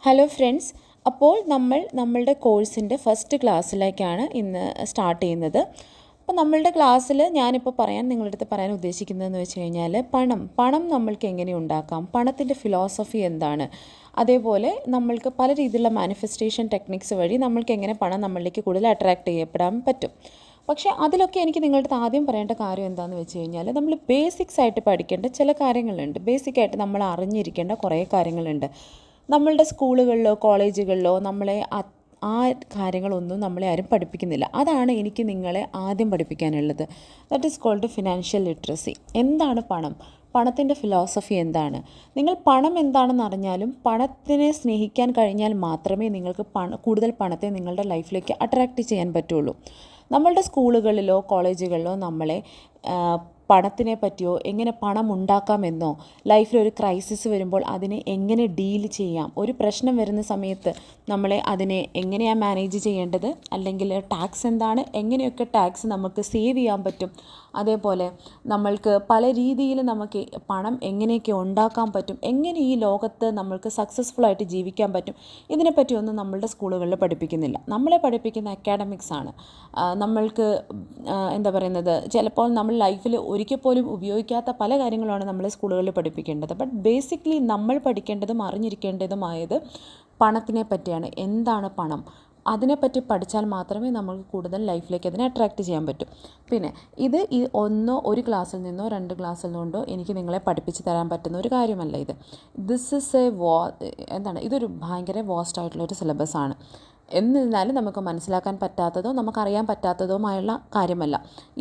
Hello friends, അപ്പോൾ നമ്മളുടെ കോഴ്സിൻ്റെ ഫസ്റ്റ് ക്ലാസ്സിലേക്കാണ് ഇന്ന് സ്റ്റാർട്ട് ചെയ്യുന്നത്. അപ്പോൾ നമ്മളുടെ ക്ലാസ്സിൽ ഞാനിപ്പോൾ നിങ്ങളുടെ അടുത്ത് പറയാൻ ഉദ്ദേശിക്കുന്നതെന്ന് വെച്ച് കഴിഞ്ഞാൽ പണം നമ്മൾക്ക് എങ്ങനെ ഉണ്ടാക്കാം, പണത്തിൻ്റെ ഫിലോസഫി എന്താണ്, അതേപോലെ നമ്മൾക്ക് പല രീതിയിലുള്ള മാനിഫെസ്റ്റേഷൻ ടെക്നിക്സ് വഴി നമ്മൾക്ക് എങ്ങനെ പണം നമ്മളിലേക്ക് കൂടുതൽ അട്രാക്റ്റ് ചെയ്യപ്പെടാൻ പറ്റും. പക്ഷേ അതിലൊക്കെ എനിക്ക് നിങ്ങളുടെ അടുത്ത് ആദ്യം പറയേണ്ട കാര്യം എന്താണെന്ന് വെച്ച് കഴിഞ്ഞാൽ നമ്മൾ ബേസിക്സ് ആയിട്ട് പഠിക്കേണ്ട ചില കാര്യങ്ങളുണ്ട്. ബേസിക്കായിട്ട് നമ്മൾ അറിഞ്ഞിരിക്കേണ്ട കുറേ കാര്യങ്ങളുണ്ട്. നമ്മളുടെ സ്കൂളുകളിലോ കോളേജുകളിലോ നമ്മളെ ആ കാര്യങ്ങളൊന്നും നമ്മളെ ആരും പഠിപ്പിക്കുന്നില്ല. അതാണ് എനിക്ക് നിങ്ങളെ ആദ്യം പഠിപ്പിക്കാനുള്ളത്. That is called financial literacy. എന്താണ് പണം, പണത്തിൻ്റെ ഫിലോസഫി എന്താണ്? നിങ്ങൾ പണം എന്താണെന്ന് അറിഞ്ഞാലും പണത്തിനെ സ്നേഹിക്കാൻ കഴിഞ്ഞാൽ മാത്രമേ നിങ്ങൾക്ക് കൂടുതൽ പണത്തെ നിങ്ങളുടെ ലൈഫിലേക്ക് അട്രാക്റ്റ് ചെയ്യാൻ പറ്റുള്ളൂ. നമ്മളുടെ സ്കൂളുകളിലോ കോളേജുകളിലോ നമ്മളെ പണത്തിനെ പറ്റിയോ എങ്ങനെ പണം ഉണ്ടാക്കാമെന്നോ, ലൈഫിലൊരു ക്രൈസിസ് വരുമ്പോൾ അതിനെ എങ്ങനെ ഡീൽ ചെയ്യാം, ഒരു പ്രശ്നം വരുന്ന സമയത്ത് അതിനെ എങ്ങനെയാണ് മാനേജ് ചെയ്യേണ്ടത്, അല്ലെങ്കിൽ ടാക്സ് എന്താണ്, എങ്ങനെയൊക്കെ ടാക്സ് നമുക്ക് സേവ് ചെയ്യാൻ പറ്റും, അതേപോലെ നമ്മൾക്ക് പല രീതിയിൽ നമുക്ക് പണം എങ്ങനെയൊക്കെ ഉണ്ടാക്കാൻ പറ്റും, എങ്ങനെ ഈ ലോകത്ത് നമ്മൾക്ക് സക്സസ്ഫുള്ളായിട്ട് ജീവിക്കാൻ പറ്റും, ഇതിനെപ്പറ്റിയൊന്നും നമ്മളുടെ സ്കൂളുകളിൽ പഠിപ്പിക്കുന്നില്ല. നമ്മളെ പഠിപ്പിക്കുന്ന അക്കാഡമിക്സ് ആണ്. നമ്മൾക്ക് എന്താ പറയുന്നത്, ചിലപ്പോൾ നമ്മൾ ലൈഫിൽ ഒരിക്കൽ പോലും ഉപയോഗിക്കാത്ത പല കാര്യങ്ങളാണ് നമ്മൾ സ്കൂളുകളിൽ പഠിപ്പിക്കേണ്ടത്. ബട്ട് ബേസിക്കലി നമ്മൾ പഠിക്കേണ്ടതും അറിഞ്ഞിരിക്കേണ്ടതുമായത് പണത്തിനെ പറ്റിയാണ്. എന്താണ് പണം, അതിനെപ്പറ്റി പഠിച്ചാൽ മാത്രമേ നമുക്ക് കൂടുതൽ ലൈഫിലേക്ക് അതിനെ അട്രാക്റ്റ് ചെയ്യാൻ പറ്റും. പിന്നെ ഒരു ക്ലാസ്സിൽ നിന്നോ 2 ക്ലാസ്സിൽ നിന്നോ എനിക്ക് നിങ്ങളെ പഠിപ്പിച്ച് തരാൻ പറ്റുന്ന ഒരു കാര്യമല്ല ഇത്. ഇതൊരു ഭയങ്കര വാസ്റ്റായിട്ടുള്ളൊരു സിലബസാണ്. എന്നിരുന്നാലും നമുക്ക് മനസ്സിലാക്കാൻ പറ്റാത്തതോ നമുക്കറിയാൻ പറ്റാത്തതുമായുള്ള കാര്യമല്ല.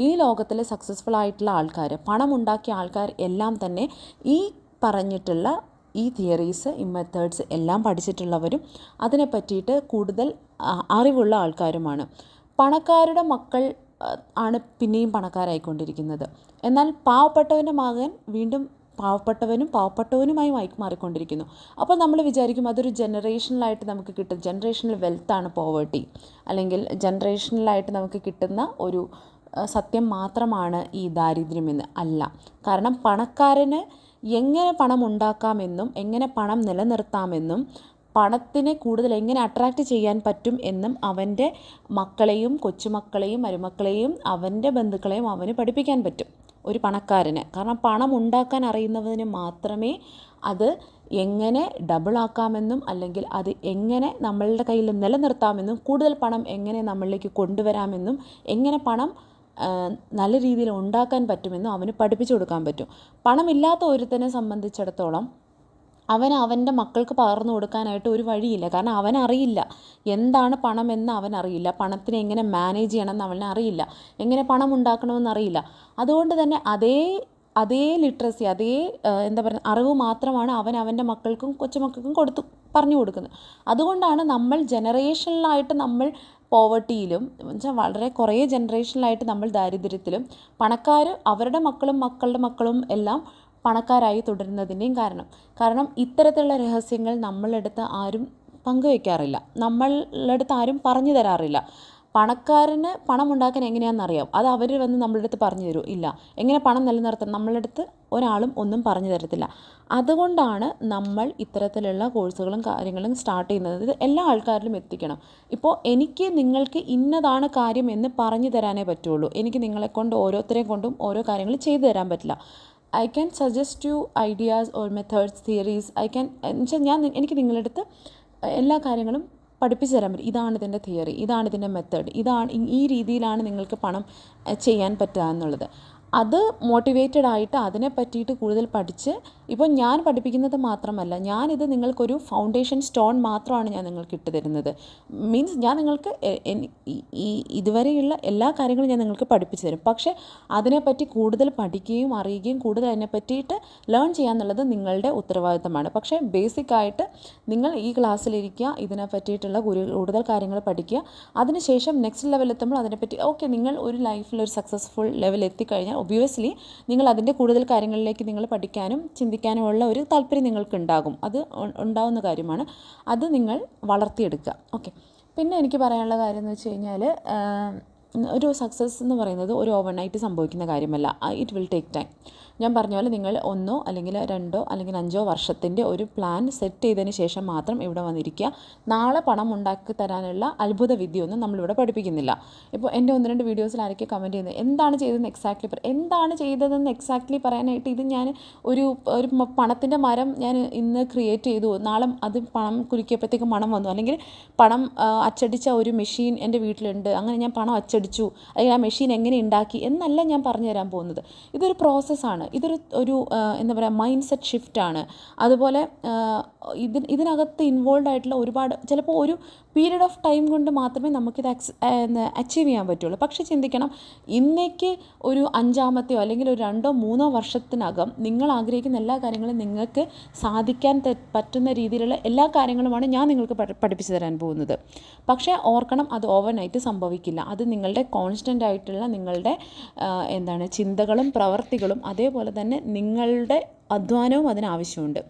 ഈ ലോകത്തിൽ സക്സസ്ഫുൾ ആയിട്ടുള്ള ആൾക്കാർ, പണമുണ്ടാക്കിയ ആൾക്കാർ എല്ലാം തന്നെ ഈ പറഞ്ഞിട്ടുള്ള ഈ തിയറീസ്, ഈ മെത്തേഡ്സ് എല്ലാം പഠിച്ചിട്ടുള്ളവരും അതിനെ പറ്റിയിട്ട് കൂടുതൽ അറിവുള്ള ആൾക്കാരുമാണ്. പണക്കാരുടെ മക്കൾ ആണ് പിന്നെയും പണക്കാരായിക്കൊണ്ടിരിക്കുന്നത്. എന്നാൽ പാവപ്പെട്ടവൻ്റെ മകൻ വീണ്ടും പാവപ്പെട്ടവനുമായി മാറിക്കൊണ്ടിരിക്കുന്നു. അപ്പോൾ നമ്മൾ വിചാരിക്കും അതൊരു ജനറേഷണലായിട്ട് നമുക്ക് കിട്ടും, ജനറേഷണൽ വെൽത്താണ് പോവേർട്ടി, അല്ലെങ്കിൽ ജനറേഷണലായിട്ട് നമുക്ക് കിട്ടുന്ന ഒരു സത്യം മാത്രമാണ് ഈ ദാരിദ്ര്യമെന്ന്. അല്ല. കാരണം പണക്കാരന് എങ്ങനെ പണം ഉണ്ടാക്കാമെന്നും എങ്ങനെ പണം നിലനിർത്താമെന്നും പണത്തിനെ കൂടുതൽ എങ്ങനെ അട്രാക്റ്റ് ചെയ്യാൻ പറ്റും എന്നും അവൻ്റെ മക്കളെയും കൊച്ചുമക്കളെയും മരുമക്കളെയും അവൻ്റെ ബന്ധുക്കളെയും അവന് പഠിപ്പിക്കാൻ പറ്റും ഒരു പണക്കാരന്. കാരണം പണം ഉണ്ടാക്കാൻ അറിയുന്നവന് മാത്രമേ അത് എങ്ങനെ ഡബിളാക്കാമെന്നും അല്ലെങ്കിൽ അത് എങ്ങനെ നമ്മളുടെ കയ്യിൽ നിലനിർത്താമെന്നും കൂടുതൽ പണം എങ്ങനെ നമ്മളിലേക്ക് കൊണ്ടുവരാമെന്നും എങ്ങനെ പണം നല്ല രീതിയിൽ ഉണ്ടാക്കാൻ പറ്റുമെന്നും അവന് പഠിപ്പിച്ചു കൊടുക്കാൻ പറ്റും. പണമില്ലാത്ത ഒരുത്തനെ സംബന്ധിച്ചിടത്തോളം അവൻ്റെ മക്കൾക്ക് പകർന്നു കൊടുക്കാനായിട്ട് ഒരു വഴിയില്ല. കാരണം അവനറിയില്ല എന്താണ് പണമെന്ന് അവനറിയില്ല, പണത്തിനെ എങ്ങനെ മാനേജ് ചെയ്യണമെന്ന് അവനറിയില്ല, എങ്ങനെ പണം ഉണ്ടാക്കണമെന്നറിയില്ല. അതുകൊണ്ട് തന്നെ അതേ ലിറ്ററസി, അറിവ് മാത്രമാണ് അവൻ്റെ മക്കൾക്കും കൊച്ചുമക്കൾക്കും പറഞ്ഞു കൊടുക്കുന്നത്. അതുകൊണ്ടാണ് നമ്മൾ ജനറേഷനിലായിട്ട് നമ്മൾ പോവർട്ടിയിലും വളരെ കുറേ ജനറേഷനിലായിട്ട് നമ്മൾ ദാരിദ്ര്യത്തിലും, പണക്കാർ അവരുടെ മക്കളുടെ മക്കളും എല്ലാം പണക്കാരായി തുടരുന്നതിൻ്റെയും കാരണം ഇത്തരത്തിലുള്ള രഹസ്യങ്ങൾ നമ്മളടുത്ത് ആരും പങ്കുവയ്ക്കാറില്ല, നമ്മളടുത്ത് ആരും പറഞ്ഞു തരാറില്ല. പണക്കാരന് പണം ഉണ്ടാക്കാൻ എങ്ങനെയാണെന്നറിയാം, അത് അവർ വന്ന് നമ്മളുടെ അടുത്ത് പറഞ്ഞു തരും ഇല്ല. എങ്ങനെ പണം നിലനിർത്താൻ നമ്മളുടെ അടുത്ത് ഒരാളും ഒന്നും പറഞ്ഞു തരത്തില്ല. അതുകൊണ്ടാണ് നമ്മൾ ഇത്തരത്തിലുള്ള കോഴ്സുകളും കാര്യങ്ങളും സ്റ്റാർട്ട് ചെയ്യുന്നത്. ഇത് എല്ലാ ആൾക്കാരിലും എത്തിക്കണം. ഇപ്പോൾ എനിക്ക് നിങ്ങൾക്ക് ഇന്നതാണ് കാര്യം എന്ന് പറഞ്ഞു തരാനേ പറ്റുള്ളൂ. എനിക്ക് നിങ്ങളെക്കൊണ്ട് ഓരോരുത്തരെയും കൊണ്ടും ഓരോ കാര്യങ്ങൾ ചെയ്തു തരാൻ പറ്റില്ല. I can suggest you ideas or methods, theories. എനിക്ക് നിങ്ങളുടെ അടുത്ത് എല്ലാ കാര്യങ്ങളും പഠിപ്പിച്ചു തരാൻ പറ്റും. ഇതാണ് ഇതിൻ്റെ തിയറി, ഇതാണ് ഇതിൻ്റെ മെത്തേഡ്, ഈ രീതിയിലാണ് നിങ്ങൾക്ക് പണം ചെയ്യാൻ പറ്റുക എന്നുള്ളത്. അത് മോട്ടിവേറ്റഡ് ആയിട്ട് അതിനെ പറ്റിയിട്ട് കൂടുതൽ പഠിച്ച്, ഇപ്പോൾ ഞാൻ പഠിപ്പിക്കുന്നത് മാത്രമല്ല, ഞാനിത് നിങ്ങൾക്കൊരു ഫൗണ്ടേഷൻ സ്റ്റോൺ മാത്രമാണ് ഞാൻ നിങ്ങൾക്ക് ഇട്ട് തരുന്നത്. മീൻസ് ഞാൻ നിങ്ങൾക്ക് ഇതുവരെയുള്ള എല്ലാ കാര്യങ്ങളും ഞാൻ നിങ്ങൾക്ക് പഠിപ്പിച്ചു തരും. പക്ഷേ അതിനെപ്പറ്റി കൂടുതൽ പഠിക്കുകയും അറിയുകയും കൂടുതൽ അതിനെ പറ്റിയിട്ട് ലേൺ ചെയ്യാന്നുള്ളത് നിങ്ങളുടെ ഉത്തരവാദിത്തമാണ്. പക്ഷേ ബേസിക്കായിട്ട് നിങ്ങൾ ഈ ക്ലാസ്സിലിരിക്കുക, ഇതിനെ പറ്റിയിട്ടുള്ള കൂടുതൽ കാര്യങ്ങൾ പഠിക്കുക. അതിനുശേഷം നെക്സ്റ്റ് ലെവലെത്തുമ്പോൾ അതിനെപ്പറ്റി നിങ്ങൾ ഒരു ലൈഫിൽ ഒരു സക്സസ്ഫുൾ ലെവൽ എത്തിക്കഴിഞ്ഞാൽ ഒബ്വിയസ്ലി നിങ്ങൾ അതിൻ്റെ കൂടുതൽ കാര്യങ്ങളിലേക്ക് നിങ്ങൾ പഠിക്കാനും ചിന്തിക്കാനുമുള്ള ഒരു താല്പര്യം നിങ്ങൾക്ക് ഉണ്ടാകും. അത് ഉണ്ടാവുന്ന കാര്യമാണ്. അത് നിങ്ങൾ വളർത്തിയെടുക്കുക. ഓക്കെ. പിന്നെ എനിക്ക് പറയാനുള്ള കാര്യം എന്ന് വെച്ച് കഴിഞ്ഞാൽ, ഒരു സക്സസ് എന്ന് പറയുന്നത് ഒരു ഓവർനൈറ്റ് സംഭവിക്കുന്ന കാര്യമല്ല. It will take time. ഞാൻ പറഞ്ഞ പോലെ നിങ്ങൾ 1 അല്ലെങ്കിൽ 2 അല്ലെങ്കിൽ 5 വർഷത്തിൻ്റെ ഒരു പ്ലാൻ സെറ്റ് ചെയ്തതിന് ശേഷം മാത്രം ഇവിടെ വന്നിരിക്കുക. നാളെ പണം ഉണ്ടാക്കി തരാനുള്ള അത്ഭുത വിദ്യയൊന്നും നമ്മളിവിടെ പഠിപ്പിക്കുന്നില്ല. ഇപ്പോൾ എൻ്റെ 1-2 വീഡിയോസിൽ ആരൊക്കെ കമൻറ്റ് ചെയ്യുന്നത് എന്താണ് ചെയ്തതെന്ന് എക്സാക്ട്ലി പറയാനായിട്ട് ഇത് ഞാൻ ഒരു പണത്തിൻ്റെ മരം ഞാൻ ഇന്ന് ക്രിയേറ്റ് ചെയ്തു, നാളെ അത് പണം കുലുക്കിയപ്പോഴത്തേക്ക് മണം വന്നു, അല്ലെങ്കിൽ പണം അച്ചടിച്ച ഒരു മെഷീൻ എൻ്റെ വീട്ടിലുണ്ട്, അങ്ങനെ ഞാൻ പണം അച്ചടിച്ചു, അല്ലെങ്കിൽ ആ മെഷീൻ എങ്ങനെ ഉണ്ടാക്കി എന്നല്ല ഞാൻ പറഞ്ഞു തരാൻ പോകുന്നത്. ഇതൊരു പ്രോസസ്സാണ്. ഇതൊരു എന്താ പറയുക, മൈൻഡ് സെറ്റ് ഷിഫ്റ്റാണ്. അതുപോലെ ഇതിനകത്ത് ഇൻവോൾവ് ആയിട്ടുള്ള ഒരുപാട്, ചിലപ്പോൾ ഒരു പീരീഡ് ഓഫ് ടൈം കൊണ്ട് മാത്രമേ നമുക്കിത് അച്ചീവ് ചെയ്യാൻ പറ്റുള്ളൂ. പക്ഷേ ചിന്തിക്കണം, ഇന്നേക്ക് ഒരു 5-ാമത്തെയോ അല്ലെങ്കിൽ ഒരു 2-3 വർഷത്തിനകം നിങ്ങൾ ആഗ്രഹിക്കുന്ന എല്ലാ കാര്യങ്ങളും നിങ്ങൾക്ക് സാധിക്കാൻ പറ്റുന്ന രീതിയിലുള്ള എല്ലാ കാര്യങ്ങളുമാണ് ഞാൻ നിങ്ങൾക്ക് പഠിപ്പിച്ചു തരാൻ പോകുന്നത്. പക്ഷേ ഓർക്കണം, അത് ഓവർനൈറ്റ് സംഭവിക്കില്ല. അത് നിങ്ങളുടെ കോൺസ്റ്റൻ്റ് ആയിട്ടുള്ള നിങ്ങളുടെ ചിന്തകളും പ്രവർത്തികളും അതേപോലെ തന്നെ നിങ്ങളുടെ അധ്വാനവും അതിനാവശ്യമുണ്ട്.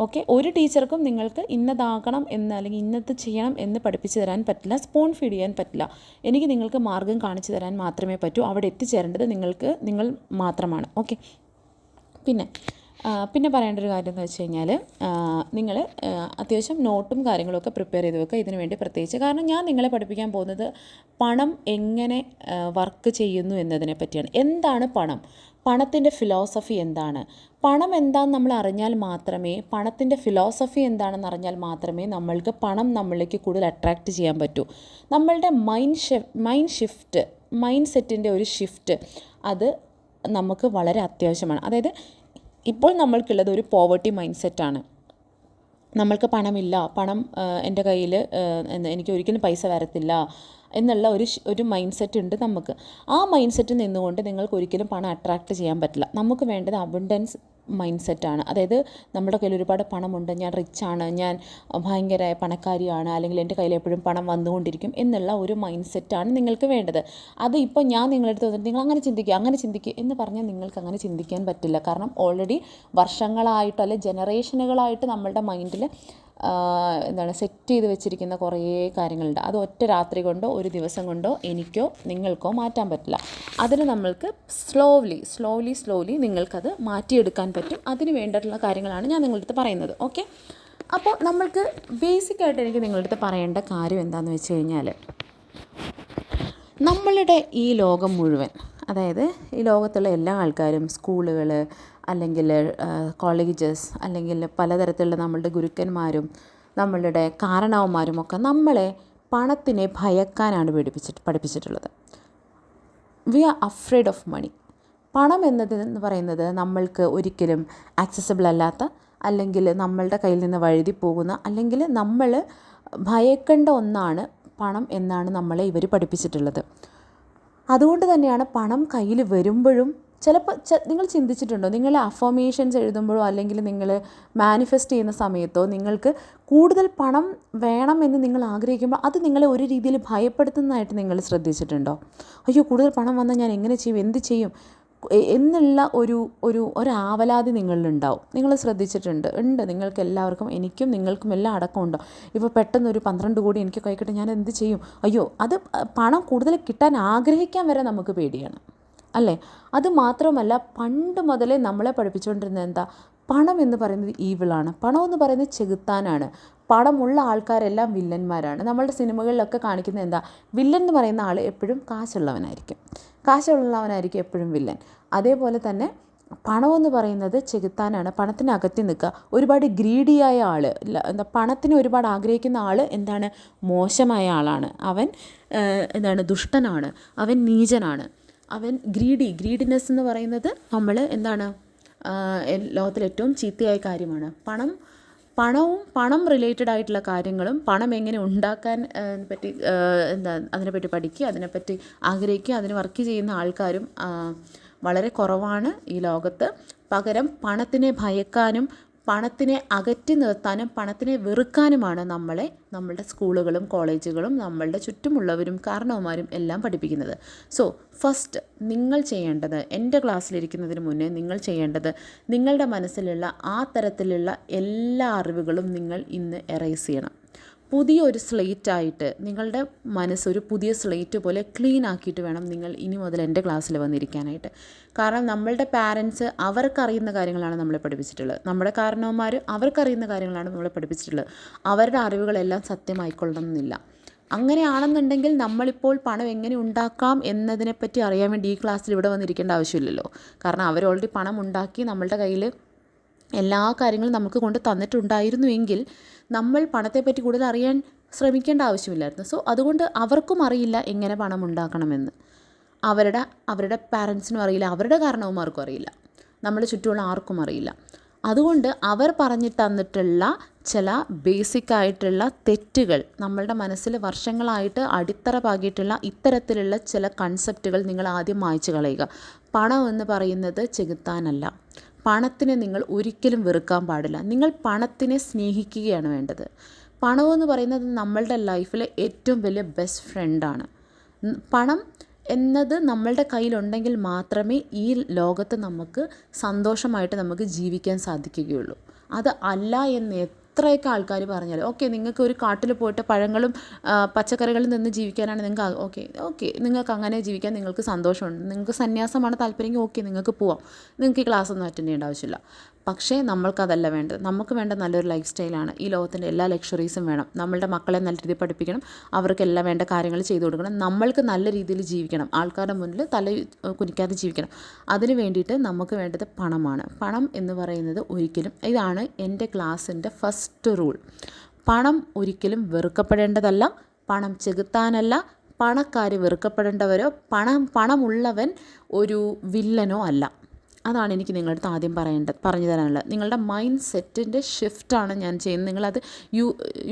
ഓക്കെ, ഒരു ടീച്ചർക്കും നിങ്ങൾക്ക് ഇന്നതാകണം എന്ന് അല്ലെങ്കിൽ ഇന്നത് ചെയ്യണം എന്ന് പഠിപ്പിച്ചു തരാൻ പറ്റില്ല, സ്പൂൺ ഫീഡ് ചെയ്യാൻ പറ്റില്ല. എനിക്ക് നിങ്ങൾക്ക് മാർഗ്ഗം കാണിച്ചു തരാൻ മാത്രമേ പറ്റൂ. അവിടെ എത്തിച്ചേരേണ്ടത് നിങ്ങൾ മാത്രമാണ്. ഓക്കെ, പിന്നെ പറയേണ്ട ഒരു കാര്യം എന്ന് വെച്ച് കഴിഞ്ഞാൽ, നിങ്ങൾ അത്യാവശ്യം നോട്ടും കാര്യങ്ങളൊക്കെ പ്രിപ്പയർ ചെയ്ത് വെക്കുക ഇതിനു വേണ്ടി പ്രത്യേകിച്ച്. കാരണം ഞാൻ നിങ്ങളെ പഠിപ്പിക്കാൻ പോകുന്നത് പണം എങ്ങനെ വർക്ക് ചെയ്യുന്നു എന്നതിനെ പറ്റിയാണ്. എന്താണ് പണം, പണത്തിൻ്റെ ഫിലോസഫി എന്താണ്, പണം എന്താണെന്ന് നമ്മൾ അറിഞ്ഞാൽ മാത്രമേ, പണത്തിൻ്റെ ഫിലോസഫി എന്താണെന്ന് അറിഞ്ഞാൽ മാത്രമേ നമ്മൾക്ക് പണം നമ്മളിലേക്ക് കൂടുതൽ അട്രാക്റ്റ് ചെയ്യാൻ പറ്റൂ. നമ്മളുടെ മൈൻഡ് സെറ്റിൻ്റെ ഒരു ഷിഫ്റ്റ് അത് നമുക്ക് വളരെ അത്യാവശ്യമാണ്. അതായത് ഇപ്പോൾ നമ്മൾക്കുള്ളത് ഒരു പോവർട്ടി മൈൻഡ് സെറ്റാണ്. നമ്മൾക്ക് പണമില്ല, എൻ്റെ കയ്യിൽ എനിക്ക് ഒരിക്കലും പൈസ വരത്തില്ല എന്നുള്ള ഒരു മൈൻഡ് സെറ്റ് ഉണ്ട് നമുക്ക്. ആ മൈൻഡ് സെറ്റിൽ നിന്നുകൊണ്ട് നിങ്ങൾക്ക് ഒരിക്കലും പണം അട്രാക്റ്റ് ചെയ്യാൻ പറ്റില്ല. നമുക്ക് വേണ്ടത് അബണ്ടൻസ് മൈൻഡ് സെറ്റാണ്. അതായത് നമ്മുടെ കയ്യിൽ ഒരുപാട് പണമുണ്ട്, ഞാൻ റിച്ചാണ്, ഞാൻ ഭയങ്കര പണക്കാരിയാണ്, അല്ലെങ്കിൽ എൻ്റെ കയ്യിൽ എപ്പോഴും പണം വന്നുകൊണ്ടിരിക്കും എന്നുള്ള ഒരു മൈൻഡ് സെറ്റാണ് നിങ്ങൾക്ക് വേണ്ടത്. അത് ഇപ്പോൾ ഞാൻ നിങ്ങളടുത്ത് വന്നിട്ട് നിങ്ങൾ അങ്ങനെ ചിന്തിക്കുക എന്ന് പറഞ്ഞാൽ നിങ്ങൾക്ക് അങ്ങനെ ചിന്തിക്കാൻ പറ്റില്ല. കാരണം ഓൾറെഡി വർഷങ്ങളായിട്ട് അല്ലെങ്കിൽ ജനറേഷനുകളായിട്ട് നമ്മളുടെ മൈൻഡിൽ സെറ്റ് ചെയ്ത് വെച്ചിരിക്കുന്ന കുറേ കാര്യങ്ങളുണ്ട്. അത് ഒറ്റ രാത്രി കൊണ്ടോ ഒരു ദിവസം കൊണ്ടോ എനിക്കോ നിങ്ങൾക്കോ മാറ്റാൻ പറ്റില്ല. അതിന് നമ്മൾക്ക് സ്ലോലി നിങ്ങൾക്കത് മാറ്റിയെടുക്കാൻ പറ്റും. അതിന് വേണ്ടിയിട്ടുള്ള കാര്യങ്ങളാണ് ഞാൻ നിങ്ങളുടെ അടുത്ത് പറയുന്നത്. ഓക്കെ, അപ്പോൾ നമ്മൾക്ക് ബേസിക്കായിട്ട് എനിക്ക് നിങ്ങളുടെ അടുത്ത് പറയേണ്ട കാര്യം എന്താണെന്ന് വെച്ച് കഴിഞ്ഞാൽ, നമ്മളുടെ ഈ ലോകം മുഴുവൻ, അതായത് ഈ ലോകത്തുള്ള എല്ലാ ആൾക്കാരും, സ്കൂളുകൾ അല്ലെങ്കിൽ കോളേജസ് അല്ലെങ്കിൽ പലതരത്തിലുള്ള നമ്മളുടെ ഗുരുക്കന്മാരും നമ്മളുടെ കാരണവന്മാരും ഒക്കെ നമ്മളെ പണത്തിനെ ഭയക്കാനാണ് പഠിപ്പിച്ചിട്ടുള്ളത്. We are afraid of money. പണം എന്ന് പറയുന്നത് നമ്മൾക്ക് ഒരിക്കലും ആക്സസിബിൾ അല്ലാത്ത, അല്ലെങ്കിൽ നമ്മളുടെ കയ്യിൽ നിന്ന് വഴുതി പോകുന്ന, അല്ലെങ്കിൽ നമ്മൾ ഭയക്കേണ്ട ഒന്നാണ് പണം എന്നാണ് നമ്മളെ ഇവർ പഠിപ്പിച്ചിട്ടുള്ളത്. അതുകൊണ്ട് തന്നെയാണ് പണം കയ്യിൽ വരുമ്പോഴും, ചിലപ്പോൾ നിങ്ങൾ ചിന്തിച്ചിട്ടുണ്ടോ, നിങ്ങൾ അഫർമേഷൻസ് എഴുതുമ്പോഴോ അല്ലെങ്കിൽ നിങ്ങൾ മാനിഫെസ്റ്റ് ചെയ്യുന്ന സമയത്തോ നിങ്ങൾക്ക് കൂടുതൽ പണം വേണമെന്ന് നിങ്ങൾ ആഗ്രഹിക്കുമ്പോൾ അത് നിങ്ങളെ ഒരു രീതിയിൽ ഭയപ്പെടുത്തുന്നതായിട്ട് നിങ്ങൾ ശ്രദ്ധിച്ചിട്ടുണ്ടോ? അയ്യോ, കൂടുതൽ പണം വന്നാൽ ഞാൻ എങ്ങനെ ചെയ്യും, എന്ത് ചെയ്യും എന്നുള്ള ഒരു ആവലാതി നിങ്ങളിലുണ്ടാവും. നിങ്ങൾ ശ്രദ്ധിച്ചിട്ടുണ്ട്? ഉണ്ട്, നിങ്ങൾക്ക് എല്ലാവർക്കും, എനിക്കും നിങ്ങൾക്കും എല്ലാം അടക്കമുണ്ടോ? ഇപ്പോൾ പെട്ടെന്ന് ഒരു 12 കോടി എനിക്ക് കൈക്കിട്ട് ഞാൻ എന്ത് ചെയ്യും? അയ്യോ, അത് പണം കൂടുതൽ കിട്ടാൻ ആഗ്രഹിക്കാൻ വരെ നമുക്ക് പേടിയാണ്, അല്ലേ? അത് മാത്രമല്ല, പണ്ട് മുതലേ നമ്മളെ പഠിപ്പിച്ചുകൊണ്ടിരുന്നത് എന്താ, പണം എന്ന് പറയുന്നത് ഈവിളാണ്, പണം എന്ന് പറയുന്നത് ചെകുത്താനാണ്, പണമുള്ള ആൾക്കാരെല്ലാം വില്ലന്മാരാണ്. നമ്മളുടെ സിനിമകളിലൊക്കെ കാണിക്കുന്നത് എന്താ, വില്ലൻ എന്ന് പറയുന്ന ആൾ എപ്പോഴും കാശുള്ളവനായിരിക്കും എപ്പോഴും വില്ലൻ. അതേപോലെ തന്നെ പണമെന്ന് പറയുന്നത് ചെകുത്താനാണ്, പണത്തിന് അകറ്റി നിൽക്കുക. ഒരുപാട് ഗ്രീഡിയായ ആൾ, പണത്തിന് ഒരുപാട് ആഗ്രഹിക്കുന്ന ആൾ എന്താണ്, മോശമായ ആളാണ്, അവൻ ദുഷ്ടനാണ്, അവൻ നീചനാണ്, അവൻ ഗ്രീഡിനെസ് എന്ന് പറയുന്നത് നമ്മൾ ലോകത്തിലെ ഏറ്റവും ചീത്തയായ കാര്യമാണ്. പണം റിലേറ്റഡ് ആയിട്ടുള്ള കാര്യങ്ങളും, പണം എങ്ങനെ ഉണ്ടാക്കാൻ പറ്റി അതിനെപ്പറ്റി പഠിക്കുക, അതിനെപ്പറ്റി ആഗ്രഹിക്കുക, അതിന് വർക്ക് ചെയ്യുന്ന ആൾക്കാരും വളരെ കുറവാണ് ഈ ലോകത്ത്. പകരം പണത്തിനെ ഭയക്കാനും പണത്തിനെ അകറ്റി നിർത്താനും പണത്തിനെ വെറുക്കാനുമാണ് നമ്മളുടെ സ്കൂളുകളും കോളേജുകളും നമ്മളുടെ ചുറ്റുമുള്ളവരും കാരണവന്മാരും എല്ലാം പഠിപ്പിക്കുന്നത്. സോ ഫസ്റ്റ് നിങ്ങൾ ചെയ്യേണ്ടത്, എൻ്റെ ക്ലാസ്സിലിരിക്കുന്നതിന് മുന്നേ നിങ്ങൾ ചെയ്യേണ്ടത്, നിങ്ങളുടെ മനസ്സിലുള്ള ആ തരത്തിലുള്ള എല്ലാ അറിവുകളും നിങ്ങൾ ഇന്ന് എറേസ് ചെയ്യണം, പുതിയൊരു സ്ലേറ്റായിട്ട് നിങ്ങളുടെ മനസ്സൊരു പുതിയ സ്ലേറ്റ് പോലെ ക്ലീൻ ആക്കിയിട്ട് വേണം നിങ്ങൾ ഇനി മുതൽ എൻ്റെ ക്ലാസ്സിൽ വന്നിരിക്കാനായിട്ട്. കാരണം നമ്മളുടെ പാരൻസ് അവർക്കറിയുന്ന കാര്യങ്ങളാണ് നമ്മളെ പഠിപ്പിച്ചിട്ടുള്ളത്, നമ്മുടെ കാരണവന്മാർ അവർക്കറിയുന്ന കാര്യങ്ങളാണ് നമ്മളെ പഠിപ്പിച്ചിട്ടുള്ളത്. അവരുടെ അറിവുകളെല്ലാം സത്യമായിക്കൊള്ളണം എന്നില്ല. അങ്ങനെയാണെന്നുണ്ടെങ്കിൽ നമ്മളിപ്പോൾ പണം എങ്ങനെ ഉണ്ടാക്കാം എന്നതിനെപ്പറ്റി അറിയാൻ വേണ്ടി ഈ ക്ലാസ്സിൽ ഇവിടെ വന്നിരിക്കേണ്ട ആവശ്യമില്ലല്ലോ. കാരണം അവർ ഓൾറെഡി പണം ഉണ്ടാക്കി നമ്മളുടെ കയ്യിൽ എല്ലാ കാര്യങ്ങളും നമുക്ക് കൊണ്ട് തന്നിട്ടുണ്ടായിരുന്നുവെങ്കിൽ നമ്മൾ പണത്തെപ്പറ്റി കൂടുതൽ അറിയാൻ ശ്രമിക്കേണ്ട ആവശ്യമില്ലായിരുന്നു. സോ അതുകൊണ്ട് അവർക്കും അറിയില്ല എങ്ങനെ പണം ഉണ്ടാക്കണമെന്ന്. അവരുടെ പാരൻസിനും അറിയില്ല, അവരുടെ കാരണവന്മാർക്കും അറിയില്ല, നമ്മുടെ ചുറ്റുമുള്ള ആർക്കും അറിയില്ല. അതുകൊണ്ട് അവർ പറഞ്ഞു തന്നിട്ടുള്ള ചില ബേസിക്കായിട്ടുള്ള തെറ്റുകൾ, നമ്മളുടെ മനസ്സിൽ വർഷങ്ങളായിട്ട് അടിത്തറ പാകിയിട്ടുള്ള ഇത്തരത്തിലുള്ള ചില കൺസെപ്റ്റുകൾ നിങ്ങൾ ആദ്യം മായ്ച്ചു കളയുക. പണം എന്ന് പറയുന്നത് ചെകുത്താനല്ല. പണത്തിനെ നിങ്ങൾ ഒരിക്കലും വെറുക്കാൻ പാടില്ല. നിങ്ങൾ പണത്തിനെ സ്നേഹിക്കുകയാണ് വേണ്ടത്. പണമെന്ന് പറയുന്നത് നമ്മളുടെ ലൈഫിലെ ഏറ്റവും വലിയ ബെസ്റ്റ് ഫ്രണ്ടാണ്. പണം എന്നത് നമ്മളുടെ കയ്യിലുണ്ടെങ്കിൽ മാത്രമേ ഈ ലോകത്ത് നമുക്ക് സന്തോഷമായിട്ട് നമുക്ക് ജീവിക്കാൻ സാധിക്കുകയുള്ളൂ. അത് അല്ല എന്ന് എത്രയൊക്കെ ആൾക്കാർ പറഞ്ഞാൽ, ഓക്കെ നിങ്ങൾക്ക് ഒരു കാട്ടിൽ പോയിട്ട് പഴങ്ങളും പച്ചക്കറികളിൽ നിന്ന് ജീവിക്കാനാണ് നിങ്ങൾക്ക് ഓക്കെ നിങ്ങൾക്ക് അങ്ങനെ ജീവിക്കാൻ നിങ്ങൾക്ക് സന്തോഷമുണ്ട്, നിങ്ങൾക്ക് സന്യാസമാണ് താല്പര്യമെങ്കിൽ ഓക്കെ നിങ്ങൾക്ക് പോവാം, നിങ്ങൾക്ക് ഈ ക്ലാസ് ഒന്നും അറ്റൻഡ് ചെയ്യേണ്ട ആവശ്യമില്ല. പക്ഷേ നമ്മൾക്കതല്ല വേണ്ടത്. നമുക്ക് വേണ്ട നല്ലൊരു ലൈഫ് സ്റ്റൈലാണ്. ഈ ലോകത്തിൻ്റെ എല്ലാ ലക്ഷറീസും വേണം. നമ്മളുടെ മക്കളെ നല്ല രീതിയിൽ പഠിപ്പിക്കണം, അവർക്കെല്ലാം വേണ്ട കാര്യങ്ങൾ ചെയ്തു കൊടുക്കണം, നമ്മൾക്ക് നല്ല രീതിയിൽ ജീവിക്കണം, ആൾക്കാരുടെ മുന്നിൽ തല കുനിക്കാതെ ജീവിക്കണം. അതിന് വേണ്ടിയിട്ട് നമുക്ക് വേണ്ടത് പണമാണ്. പണം എന്ന് പറയുന്നത് ഒരിക്കലും, ഇതാണ് എൻ്റെ ക്ലാസ്സിൻ്റെ ഫസ്റ്റ് റൂൾ. പണം ഒരിക്കലും വെറുക്കപ്പെടേണ്ടതല്ല, പണം ചെകുത്താനല്ല, പണക്കാർ വെറുക്കപ്പെടേണ്ടവരോ പണമുള്ളവൻ ഒരു വില്ലനോ അല്ല. അതാണ് എനിക്ക് നിങ്ങളുടെ അടുത്ത് ആദ്യം പറഞ്ഞു തരാനുള്ളത്. നിങ്ങളുടെ മൈൻഡ് സെറ്റിൻ്റെ ഷിഫ്റ്റാണ് ഞാൻ ചെയ്യുന്നത്. നിങ്ങളത് you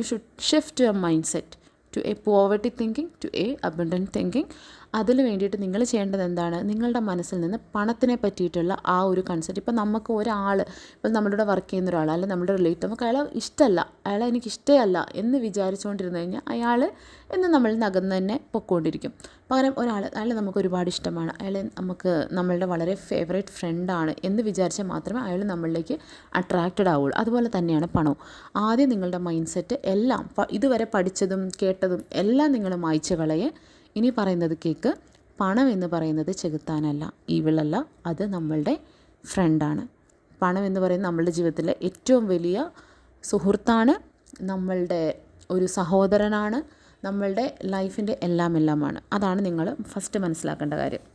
should shift your mind set to a poverty thinking to a abundant thinking. അതിന് വേണ്ടിയിട്ട് നിങ്ങൾ ചെയ്യേണ്ടത് എന്താണ്? നിങ്ങളുടെ മനസ്സിൽ നിന്ന് പണത്തിനെ പറ്റിയിട്ടുള്ള ആ ഒരു കൺസെപ്റ്റ്, ഇപ്പം നമുക്ക് ഒരാൾ, ഇപ്പം നമ്മളുടെ വർക്ക് ചെയ്യുന്ന ഒരാൾ അല്ലെങ്കിൽ നമ്മുടെ റിലേറ്റീവ്, നമുക്ക് അയാളെ ഇഷ്ടമല്ല, അയാളെ എനിക്ക് ഇഷ്ടമല്ല എന്ന് വിചാരിച്ചുകൊണ്ടിരുന്നു കഴിഞ്ഞാൽ അയാൾ എന്ന് നമ്മളിൽ നിന്ന് അകന്ന് തന്നെ പൊയ്ക്കൊണ്ടിരിക്കും. പകരം അയാളെ നമുക്ക് ഒരുപാട് ഇഷ്ടമാണ്, അയാളെ നമുക്ക് നമ്മളുടെ വളരെ ഫേവറേറ്റ് ഫ്രണ്ടാണ് എന്ന് വിചാരിച്ചാൽ മാത്രമേ അയാൾ നമ്മളിലേക്ക് അട്രാക്റ്റഡ് ആവുള്ളൂ. അതുപോലെ തന്നെയാണ് പണവും. ആദ്യം നിങ്ങളുടെ മൈൻഡ് സെറ്റ് എല്ലാം ഇതുവരെ പഠിച്ചതും കേട്ടതും എല്ലാം നിങ്ങൾ മായ്ച്ചു കളയെ. ഇനി പറയുന്നത് കേൾക്ക്. പണം എന്ന് പറയുന്നത് ചെകുത്താനല്ല, ഈവിളല്ല, അത് നമ്മളുടെ ഫ്രണ്ടാണ്. പണം എന്ന് പറയുന്നത് നമ്മളുടെ ജീവിതത്തിലെ ഏറ്റവും വലിയ സുഹൃത്താണ്, നമ്മളുടെ ഒരു സഹോദരനാണ്, നമ്മളുടെ ലൈഫിൻ്റെ എല്ലാമാണ്. അതാണ് നിങ്ങൾ ഫസ്റ്റ് മനസ്സിലാക്കേണ്ട കാര്യം.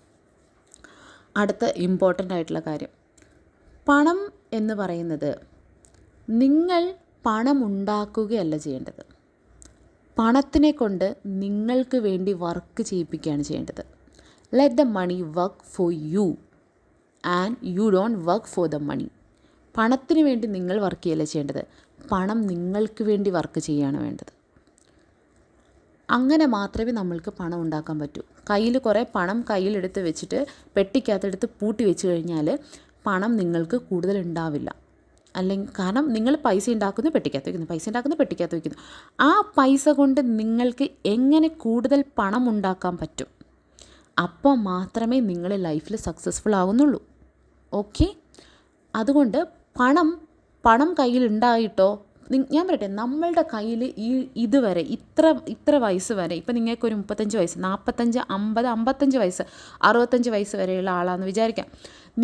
അടുത്ത ഇമ്പോർട്ടൻ്റ് ആയിട്ടുള്ള കാര്യം, പണം എന്ന് പറയുന്നത് നിങ്ങൾ പണം ഉണ്ടാക്കുകയല്ല ചെയ്യേണ്ടത്. പണത്തിനെ കൊണ്ട് നിങ്ങൾക്ക് വേണ്ടി വർക്ക് ചെയ്യിപ്പിക്കുകയാണ് ചെയ്യേണ്ടത്. Let the money work for you and you don't work for the money. പണത്തിന് വേണ്ടി നിങ്ങൾ വർക്ക് ചെയ്യല്ല ചെയ്യേണ്ടത്, പണം നിങ്ങൾക്ക് വേണ്ടി വർക്ക് ചെയ്യുകയാണ് വേണ്ടത്. അങ്ങനെ മാത്രമേ നമ്മൾക്ക് പണം ഉണ്ടാക്കാൻ പറ്റൂ. കയ്യിൽ കുറേ പണം കയ്യിലെടുത്ത് വെച്ചിട്ട് പെട്ടിക്കകത്തെടുത്ത് പൂട്ടി വെച്ച് കഴിഞ്ഞാൽ പണം നിങ്ങൾക്ക് കൂടുതൽ ഉണ്ടാവില്ല. അല്ലെങ്കിൽ കാരണം നിങ്ങൾ പൈസ ഉണ്ടാക്കുന്നു പെട്ടിക്കകത്ത് വയ്ക്കുന്നു. ആ പൈസ കൊണ്ട് നിങ്ങൾക്ക് എങ്ങനെ കൂടുതൽ പണം ഉണ്ടാക്കാൻ പറ്റും, അപ്പോൾ മാത്രമേ നിങ്ങൾ ലൈഫിൽ സക്സസ്ഫുൾ ആകുന്നുള്ളൂ. ഓക്കെ, അതുകൊണ്ട് പണം കയ്യിലുണ്ടായിട്ടോ, ഞാൻ പറയട്ടെ, നമ്മളുടെ കയ്യിൽ ഇതുവരെ ഇത്ര വയസ്സ് വരെ, ഇപ്പം നിങ്ങൾക്കൊരു 35 വയസ്സ്, 45, 50, 55 വയസ്സ്, 65 വയസ്സ് വരെയുള്ള ആളാണെന്ന് വിചാരിക്കാം.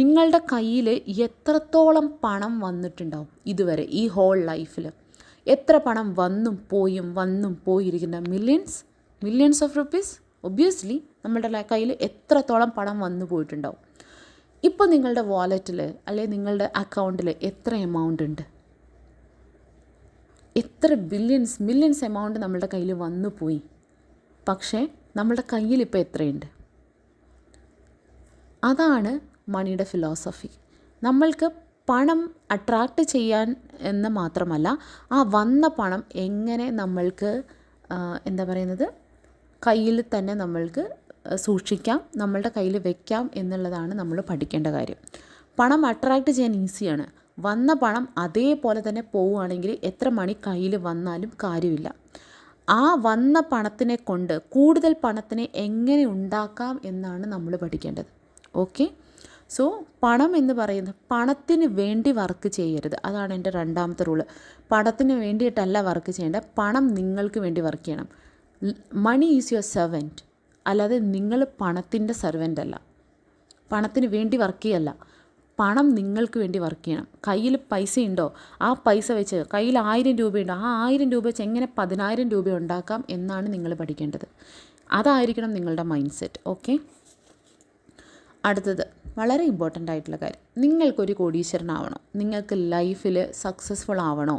നിങ്ങളുടെ കയ്യിൽ എത്രത്തോളം പണം വന്നിട്ടുണ്ടാവും ഇതുവരെ, ഈ ഹോൾ ലൈഫിൽ എത്ര പണം വന്നും പോയിരിക്കുന്ന? Millions of rupees. ഒബ്വിയസ്ലി നമ്മളുടെ കയ്യിൽ എത്രത്തോളം പണം വന്നു പോയിട്ടുണ്ടാവും. ഇപ്പോൾ നിങ്ങളുടെ വാലറ്റിൽ അല്ലെങ്കിൽ നിങ്ങളുടെ അക്കൗണ്ടിൽ എത്ര എമൗണ്ട് ഉണ്ട്? എത്ര മില്യൺസ് എമൗണ്ട് നമ്മളുടെ കയ്യിൽ വന്നു പോയി. പക്ഷേ നമ്മളുടെ കയ്യിൽ ഇപ്പോൾ എത്രയുണ്ട്? അതാണ് മണിയുടെ ഫിലോസഫി. നമ്മൾക്ക് പണം അട്രാക്റ്റ് ചെയ്യാൻ എന്ന് മാത്രമല്ല, ആ വന്ന പണം എങ്ങനെ നമ്മൾക്ക് കയ്യിൽ തന്നെ നമ്മൾക്ക് സൂക്ഷിക്കാം, നമ്മളുടെ കയ്യിൽ വെക്കാം എന്നുള്ളതാണ് നമ്മൾ പഠിക്കേണ്ട കാര്യം. പണം അട്രാക്റ്റ് ചെയ്യാൻ ഈസിയാണ്. വന്ന പണം അതേപോലെ തന്നെ പോവുകയാണെങ്കിൽ എത്ര മണി കയ്യിൽ വന്നാലും കാര്യമില്ല. ആ വന്ന പണത്തിനെ കൊണ്ട് കൂടുതൽ പണത്തിനെ എങ്ങനെ ഉണ്ടാക്കാം എന്നാണ് നമ്മൾ പഠിക്കേണ്ടത്. ഓക്കെ, സോ പണം എന്ന് പറയുന്നത്, പണത്തിന് വേണ്ടി വർക്ക് ചെയ്യരുത്. അതാണ് എൻ്റെ രണ്ടാമത്തെ റൂള്. പണത്തിന് വേണ്ടിയിട്ടല്ല വർക്ക് ചെയ്യേണ്ടത്, പണം നിങ്ങൾക്ക് വേണ്ടി വർക്ക് ചെയ്യണം. മണി ഈസ് യുവർ സെർവൻറ്റ്, അല്ലാതെ നിങ്ങൾ പണത്തിൻ്റെ സെർവൻ്റ് അല്ല. പണത്തിന് വേണ്ടി വർക്ക് ചെയ്യല്ല, പണം നിങ്ങൾക്ക് വേണ്ടി വർക്ക് ചെയ്യണം. കയ്യിൽ പൈസ ഉണ്ടോ, ആ പൈസ വെച്ച്, കയ്യിൽ 1000 രൂപയുണ്ടോ, ആ 1000 രൂപ വെച്ച് എങ്ങനെ 10,000 രൂപ ഉണ്ടാക്കാം എന്നാണ് നിങ്ങൾ പഠിക്കേണ്ടത്. അതായിരിക്കണം നിങ്ങളുടെ മൈൻഡ് സെറ്റ്. ഓക്കെ. അടുത്തത് വളരെ ഇമ്പോർട്ടൻ്റ് ആയിട്ടുള്ള കാര്യം, നിങ്ങൾക്കൊരു കോടീശ്വരനാവണോ, നിങ്ങൾക്ക് ലൈഫിൽ സക്സസ്ഫുൾ ആവണോ,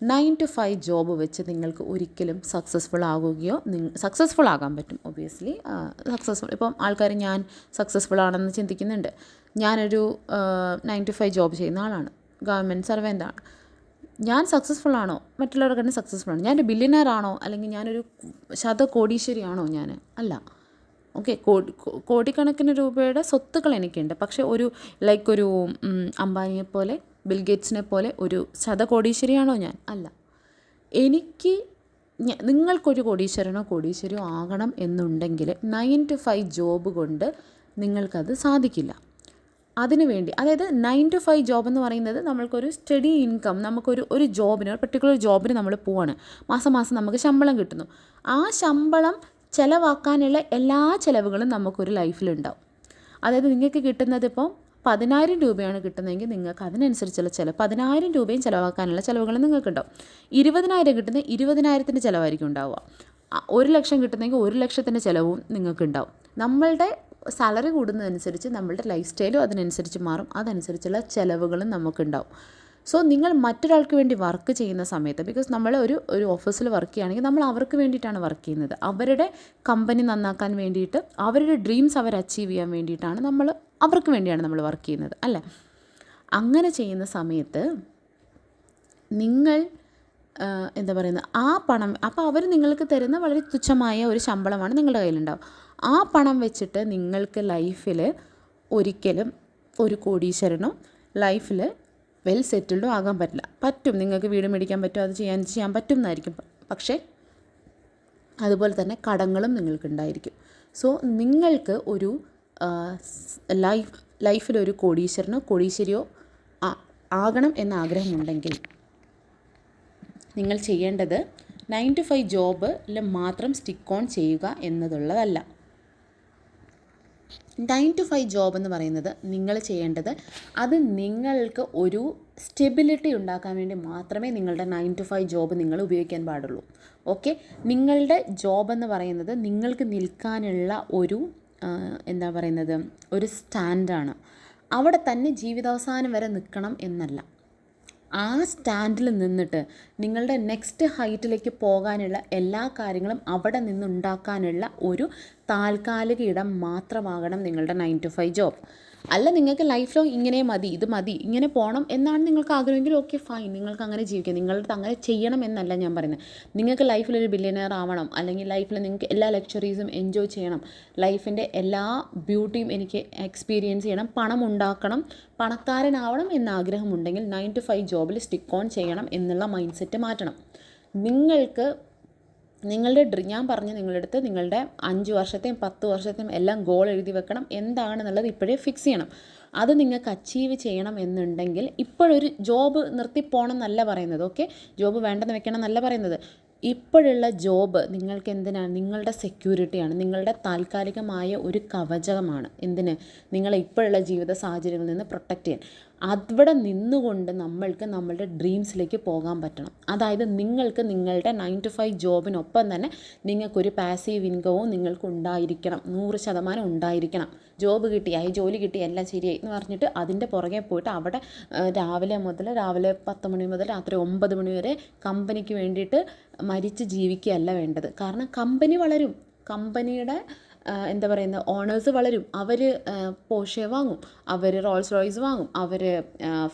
9 to 5 ജോബ് വെച്ച് നിങ്ങൾക്ക് ഒരിക്കലും സക്സസ്ഫുൾ ആകുകയോ, സക്സസ്ഫുൾ ആകാൻ പറ്റും ഒബിയസ്ലി. സക്സസ്ഫുൾ ഇപ്പം ആൾക്കാർ ഞാൻ സക്സസ്ഫുൾ ആണെന്ന് ചിന്തിക്കുന്നുണ്ട്. ഞാനൊരു 9 to 5 ജോബ് ചെയ്യുന്ന ആളാണ്, ഗവൺമെൻറ് സർവൻ്റാണ്. ഞാൻ സക്സസ്ഫുൾ ആണോ, മറ്റുള്ളവർക്ക് തന്നെ സക്സസ്ഫുൾ ആണ്. ഞാനൊരു ബില്യനർ ആണോ, അല്ലെങ്കിൽ ഞാനൊരു കോടീശ്വരിയാണോ? ഞാൻ അല്ല. ഓക്കെ, കോടിക്കണക്കിന് രൂപയുടെ സ്വത്തുക്കൾ എനിക്കുണ്ട്. പക്ഷേ ഒരു അംബാനിയെ പോലെ, ബിൽഗേറ്റ്സിനെ പോലെ ഒരു കോടീശ്വരിയാണോ ഞാൻ? അല്ല. എനിക്ക് നിങ്ങൾക്കൊരു കോടീശ്വരിയോ ആകണം എന്നുണ്ടെങ്കിൽ 9 to 5 ജോബ് കൊണ്ട് നിങ്ങൾക്കത് സാധിക്കില്ല. അതിനുവേണ്ടി, അതായത് 9 to 5 ജോബ് എന്ന് പറയുന്നത് നമ്മൾക്കൊരു സ്റ്റഡി ഇൻകം, നമുക്കൊരു ജോബിന്, ഒരു പെർട്ടിക്കുലർ ജോബിന് നമ്മൾ പോവാണ്, മാസം നമുക്ക് ശമ്പളം കിട്ടുന്നു. ആ ശമ്പളം ചിലവാക്കാനുള്ള എല്ലാ ചിലവുകളും നമുക്കൊരു ലൈഫിലുണ്ടാവും. അതായത് നിങ്ങൾക്ക് കിട്ടുന്നത് ഇപ്പോൾ 10,000 രൂപയാണ് കിട്ടുന്നതെങ്കിൽ നിങ്ങൾക്ക് അതിനനുസരിച്ചുള്ള 10,000 രൂപയും ചിലവാക്കാനുള്ള ചിലവുകൾ നിങ്ങൾക്കുണ്ടാവും. 20,000 കിട്ടുന്ന 20,000 ചിലവായിരിക്കും ഉണ്ടാവുക. 1,00,000 കിട്ടുന്നെങ്കിൽ 1,00,000 ചിലവും നിങ്ങൾക്കുണ്ടാവും. നമ്മളുടെ സാലറി കൂടുന്നതനുസരിച്ച് നമ്മളുടെ ലൈഫ് സ്റ്റൈലും അതിനനുസരിച്ച് മാറും, അതനുസരിച്ചുള്ള ചിലവുകളും നമുക്കുണ്ടാവും. സോ നിങ്ങൾ മറ്റൊരാൾക്ക് വേണ്ടി വർക്ക് ചെയ്യുന്ന സമയത്ത്, ബിക്കോസ് നമ്മൾ ഒരു ഓഫീസിൽ വർക്ക് ചെയ്യുകയാണെങ്കിൽ നമ്മൾ അവർക്ക് വേണ്ടിയിട്ടാണ് വർക്ക് ചെയ്യുന്നത്, അവരുടെ കമ്പനി നന്നാക്കാൻ വേണ്ടിയിട്ട്, അവരുടെ ഡ്രീംസ് അവർ അച്ചീവ് ചെയ്യാൻ വേണ്ടിയിട്ടാണ് അവർക്ക് വേണ്ടിയാണ് നമ്മൾ വർക്ക് ചെയ്യുന്നത്, അല്ലേ? അങ്ങനെ ചെയ്യുന്ന സമയത്ത് നിങ്ങൾ എന്താ പറയുന്നത്, ആ പണം, അപ്പോൾ അവർ നിങ്ങൾക്ക് തരുന്ന വളരെ തുച്ഛമായ ഒരു ശമ്പളമാണ് നിങ്ങളുടെ കയ്യിലുണ്ടാവും. ആ പണം വെച്ചിട്ട് നിങ്ങൾക്ക് ലൈഫിൽ ഒരിക്കലും ഒരു കോടീശ്വരനോ ലൈഫിൽ വെൽ സെറ്റിൽഡോ ആകാൻ പറ്റില്ല. പറ്റും, നിങ്ങൾക്ക് വീട് മേടിക്കാൻ പറ്റും, അത് ചെയ്യാൻ പറ്റും എന്നായിരിക്കും. പക്ഷേ അതുപോലെ തന്നെ കടങ്ങളും നിങ്ങൾക്കുണ്ടായിരിക്കും. സോ നിങ്ങൾക്ക് ഒരു ലൈഫിലൊരു കോടീശ്വരിയോ ആകണം എന്ന ആഗ്രഹമുണ്ടെങ്കിൽ നിങ്ങൾ ചെയ്യേണ്ടത് 9 to 5 ജോബിൽ മാത്രം സ്റ്റിക്ക് ഓൺ ചെയ്യുക എന്നതുള്ളതല്ല. 9 to 5 ജോബ് എന്ന് പറയുന്നത് നിങ്ങൾ ചെയ്യേണ്ടത്, അത് നിങ്ങൾക്ക് ഒരു സ്റ്റെബിലിറ്റി ഉണ്ടാക്കാൻ വേണ്ടി മാത്രമേ നിങ്ങളുടെ 9 to 5 ജോബ് നിങ്ങൾ ഉപയോഗിക്കാൻ പാടുള്ളൂ. ഓക്കെ, നിങ്ങളുടെ ജോബ് എന്ന് പറയുന്നത് നിങ്ങൾക്ക് നിൽക്കാനുള്ള ഒരു സ്റ്റാൻഡാണ്. അവിടെ തന്നെ ജീവിതാവസാനം വരെ നിൽക്കണം എന്നല്ല. ആ സ്റ്റാൻഡിൽ നിന്നിട്ട് നിങ്ങളുടെ നെക്സ്റ്റ് ഹൈറ്റിലേക്ക് പോകാനുള്ള എല്ലാ കാര്യങ്ങളും അവിടെ നിന്നുണ്ടാക്കാനുള്ള ഒരു താൽക്കാലിക ഇടം മാത്രമാകണം നിങ്ങളുടെ 9 to 5 ജോബ്. അല്ല, നിങ്ങൾക്ക് ലൈഫ് ലോങ് ഇങ്ങനെ മതി, ഇത് മതി, ഇങ്ങനെ പോകണം എന്നാണ് നിങ്ങൾക്ക് ആഗ്രഹമെങ്കിൽ ഓക്കെ ഫൈൻ, നിങ്ങൾക്ക് അങ്ങനെ ജീവിക്കാം. നിങ്ങളുടെ അങ്ങനെ ചെയ്യണം എന്നല്ല ഞാൻ പറയുന്നത്. നിങ്ങൾക്ക് ലൈഫിലൊരു ബില്യനർ ആവണം, അല്ലെങ്കിൽ ലൈഫിൽ നിങ്ങൾക്ക് എല്ലാ ലക്ഷറീസും എൻജോയ് ചെയ്യണം, ലൈഫിൻ്റെ എല്ലാ ബ്യൂട്ടിയും എനിക്ക് എക്സ്പീരിയൻസ് ചെയ്യണം, പണം ഉണ്ടാക്കണം, പണക്കാരനാവണം എന്ന ആഗ്രഹമുണ്ടെങ്കിൽ 9 to 5 ജോബിൽ സ്റ്റിക്ക് ഓൺ ചെയ്യണം എന്നുള്ള മൈൻഡ് സെറ്റ് മാറ്റണം. ഞാൻ പറഞ്ഞ നിങ്ങളുടെ അടുത്ത് നിങ്ങളുടെ 5 വർഷത്തെയും 10 വർഷത്തെയും എല്ലാം ഗോൾ എഴുതി വെക്കണം. എന്താണെന്നുള്ളത് ഇപ്പോഴേ ഫിക്സ് ചെയ്യണം. അത് നിങ്ങൾക്ക് അച്ചീവ് ചെയ്യണം എന്നുണ്ടെങ്കിൽ ഇപ്പോഴൊരു ജോബ് നിർത്തിപ്പോണം എന്നല്ല പറയുന്നത്. ഓക്കെ, ജോബ് വേണ്ടെന്ന് വെക്കണം എന്നല്ല പറയുന്നത്. ഇപ്പോഴുള്ള ജോബ് നിങ്ങൾക്ക് എന്തിനാണ്? നിങ്ങളുടെ സെക്യൂരിറ്റിയാണ്, നിങ്ങളുടെ താൽക്കാലികമായ ഒരു കവചമാണ്. എന്തിന്? നിങ്ങളെ ഇപ്പോഴുള്ള ജീവിത സാഹചര്യങ്ങളിൽ നിന്ന് പ്രൊട്ടക്റ്റ് ചെയ്യാൻ. അവിടെ നിന്നുകൊണ്ട് നമ്മൾക്ക് നമ്മളുടെ ഡ്രീംസിലേക്ക് പോകാൻ പറ്റണം. അതായത് നിങ്ങൾക്ക് നിങ്ങളുടെ 9 to 5 ജോബിനൊപ്പം തന്നെ നിങ്ങൾക്കൊരു പാസീവ് ഇൻകവും നിങ്ങൾക്ക് ഉണ്ടായിരിക്കണം, 100% ഉണ്ടായിരിക്കണം. ജോബ് കിട്ടിയായി, ജോലി കിട്ടി, എല്ലാം ശരിയായി എന്ന് പറഞ്ഞിട്ട് അതിൻ്റെ പുറകെ പോയിട്ട് അവിടെ രാവിലെ 10 മണി മുതൽ രാത്രി 9 മണി വരെ കമ്പനിക്ക് വേണ്ടിയിട്ട് മരിച്ച് ജീവിക്കുകയല്ല വേണ്ടത്. കാരണം കമ്പനി വളരും, കമ്പനിയുടെ ഓണേഴ്സ് വളരും. അവർ പോർഷെ വാങ്ങും, അവർ റോൾസ് റോയ്സ് വാങ്ങും, അവർ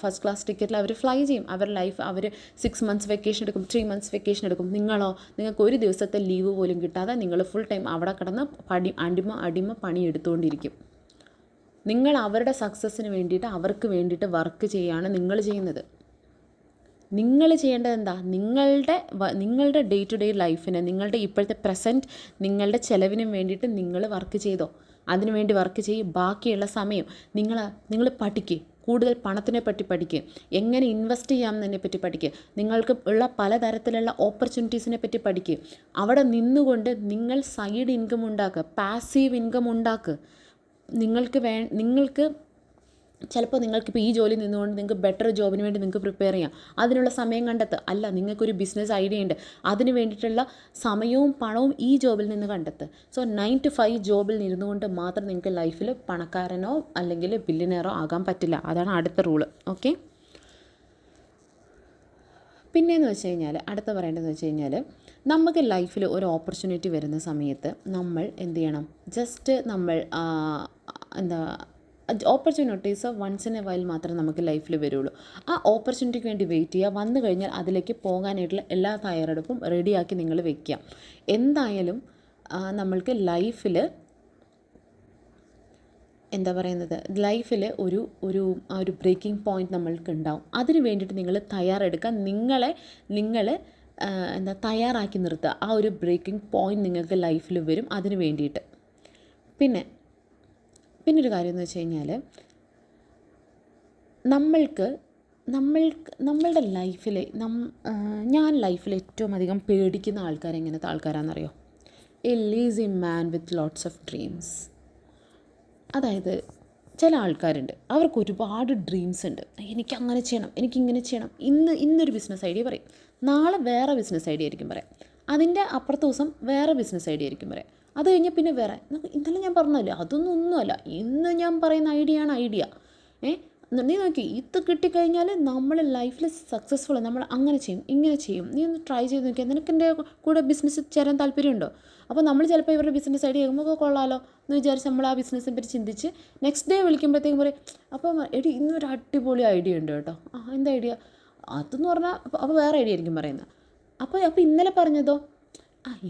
ഫസ്റ്റ് ക്ലാസ് ടിക്കറ്റിൽ അവർ ഫ്ലൈ ചെയ്യും. അവർ 6 months വെക്കേഷൻ എടുക്കും, 3 months വെക്കേഷൻ എടുക്കും. നിങ്ങൾക്ക് ഒരു ദിവസത്തെ ലീവ് പോലും കിട്ടാതെ നിങ്ങൾ ഫുൾ ടൈം അവിടെ കിടന്ന് അടിമ പണിയെടുത്തുകൊണ്ടിരിക്കും. നിങ്ങൾ അവരുടെ സക്സസ്സിന് വേണ്ടിയിട്ട്, അവർക്ക് വേണ്ടിയിട്ട് വർക്ക് ചെയ്യുകയാണ് നിങ്ങൾ ചെയ്യുന്നത്. നിങ്ങൾ ചെയ്യേണ്ടത് എന്താ? നിങ്ങളുടെ ഡേ ടു ഡേ ലൈഫിന്, നിങ്ങളുടെ ഇപ്പോഴത്തെ പ്രസൻറ്റ് നിങ്ങളുടെ ചിലവിനും വേണ്ടിയിട്ട് നിങ്ങൾ വർക്ക് ചെയ്തോ. അതിനുവേണ്ടി വർക്ക് ചെയ്യും. ബാക്കിയുള്ള സമയം നിങ്ങൾ പഠിക്കുക, കൂടുതൽ പണത്തിനെ പറ്റി പഠിക്കുക, എങ്ങനെ ഇൻവെസ്റ്റ് ചെയ്യാമെന്നതിനെ പറ്റി പഠിക്കുക, നിങ്ങൾക്ക് ഉള്ള പലതരത്തിലുള്ള ഓപ്പർച്യൂണിറ്റീസിനെ പറ്റി പഠിക്കുക. അവിടെ നിന്നുകൊണ്ട് നിങ്ങൾ സൈഡ് ഇൻകം ഉണ്ടാക്കുക, പാസീവ് ഇൻകം ഉണ്ടാക്കുക. നിങ്ങൾക്ക് ചിലപ്പോൾ നിങ്ങൾക്കിപ്പോൾ ഈ ജോലി നിന്നുകൊണ്ട് നിങ്ങൾക്ക് ബെറ്റർ ജോബിന് വേണ്ടി നിങ്ങൾക്ക് പ്രിപ്പയർ ചെയ്യാം. അതിനുള്ള സമയം കണ്ടെത്തുക. അല്ല, നിങ്ങൾക്കൊരു ബിസിനസ് ഐഡിയ ഉണ്ട്, അതിന് വേണ്ടിയിട്ടുള്ള സമയവും പണവും ഈ ജോബിൽ നിന്ന് കണ്ടെത്തുക. സോ 9 to 5 ജോബിൽ ഇരുന്നുകൊണ്ട് മാത്രം നിങ്ങൾക്ക് ലൈഫിൽ പണക്കാരനോ അല്ലെങ്കിൽ ബില്യനെയറോ ആകാൻ പറ്റില്ല. അതാണ് അടുത്ത റൂള്. ഓക്കെ. പിന്നെയെന്ന് വെച്ച് കഴിഞ്ഞാൽ അടുത്ത പറയേണ്ടതെന്ന് വെച്ച് കഴിഞ്ഞാൽ നമുക്ക് ലൈഫിൽ ഒരു ഓപ്പർച്യൂണിറ്റി വരുന്ന സമയത്ത് നമ്മൾ എന്ത് ചെയ്യണം? ജസ്റ്റ് നമ്മൾ opportunities once in a while മാത്രമേ നമുക്ക് ലൈഫിൽ വരുള്ളൂ. ആ ഓപ്പർച്യൂണിറ്റിക്ക് വേണ്ടി വെയിറ്റ് ചെയ്യുക. വന്നു കഴിഞ്ഞാൽ അതിലേക്ക് പോകാനായിട്ടുള്ള എല്ലാ തയ്യാറെടുപ്പും റെഡിയാക്കി നിങ്ങൾ വെക്കുക. എന്തായാലും നമ്മൾക്ക് ലൈഫിൽ ലൈഫിൽ ഒരു ബ്രേക്കിംഗ് പോയിന്റ് നമ്മൾക്ക് ഉണ്ടാവും. അതിന് വേണ്ടിയിട്ട് നിങ്ങൾ തയ്യാറെടുക്കുക. നിങ്ങൾ തയ്യാറാക്കി നിർത്തുക. ആ ഒരു ബ്രേക്കിംഗ് പോയിന്റ് നിങ്ങൾക്ക് ലൈഫിൽ വരും അതിന് വേണ്ടിയിട്ട്. പിന്നൊരു കാര്യം എന്ന് വെച്ച് കഴിഞ്ഞാൽ നമ്മളുടെ ലൈഫിൽ ഞാൻ ലൈഫിൽ ഏറ്റവും അധികം പേടിക്കുന്ന ആൾക്കാർ എങ്ങനത്തെ ആൾക്കാരാണെന്നറിയോ? A lazy man with lots of dreams. അതായത് ചില ആൾക്കാരുണ്ട്, അവർക്ക് ഒരുപാട് ഡ്രീംസ് ഉണ്ട്. എനിക്ക് അങ്ങനെ ചെയ്യണം, എനിക്കിങ്ങനെ ചെയ്യണം. ഇന്നൊരു ബിസിനസ് ഐഡിയ പറയും, നാളെ വേറെ ബിസിനസ് ഐഡിയ ആയിരിക്കും പറയാം, അതിൻ്റെ അപ്പുറത്തെ ദിവസം വേറെ ബിസിനസ് ഐഡിയ ആയിരിക്കും പറയാം, അത് കഴിഞ്ഞാൽ പിന്നെ വേറെ. ഇന്നലെ ഞാൻ പറഞ്ഞല്ലോ, ഒന്നുമല്ല, ഇന്ന് ഞാൻ പറയുന്ന ഐഡിയ. നീ നോക്കി, ഇത് കിട്ടിക്കഴിഞ്ഞാൽ നമ്മൾ ലൈഫിൽ സക്സസ്ഫുൾ, നമ്മൾ അങ്ങനെ ചെയ്യും, ഇങ്ങനെ ചെയ്യും, നീ ഒന്ന് ട്രൈ ചെയ്ത് നോക്കിയാൽ നിനക്ക് എൻ്റെ കൂടെ ബിസിനസ് ചേരാൻ താല്പര്യമുണ്ടോ? അപ്പോൾ നമ്മൾ ചിലപ്പോൾ ഇവരുടെ ബിസിനസ് ഐഡിയ കേൾക്കുമ്പോൾ കൊള്ളാമല്ലോ എന്ന് വിചാരിച്ച് നമ്മൾ ആ ബിസിനസ്സിനെ പറ്റി ചിന്തിച്ച് നെക്സ്റ്റ് ഡേ വിളിക്കുമ്പോഴത്തേക്കും പറയും, അപ്പം എടി ഇന്നൊരു അടിപൊളി ഐഡിയ ഉണ്ട് കേട്ടോ. എന്താ ഐഡിയ? അതെന്ന് പറഞ്ഞാൽ അപ്പോൾ വേറെ ഐഡിയ ആയിരിക്കും പറയുന്നത്. അപ്പോൾ ഇന്നലെ പറഞ്ഞതോ?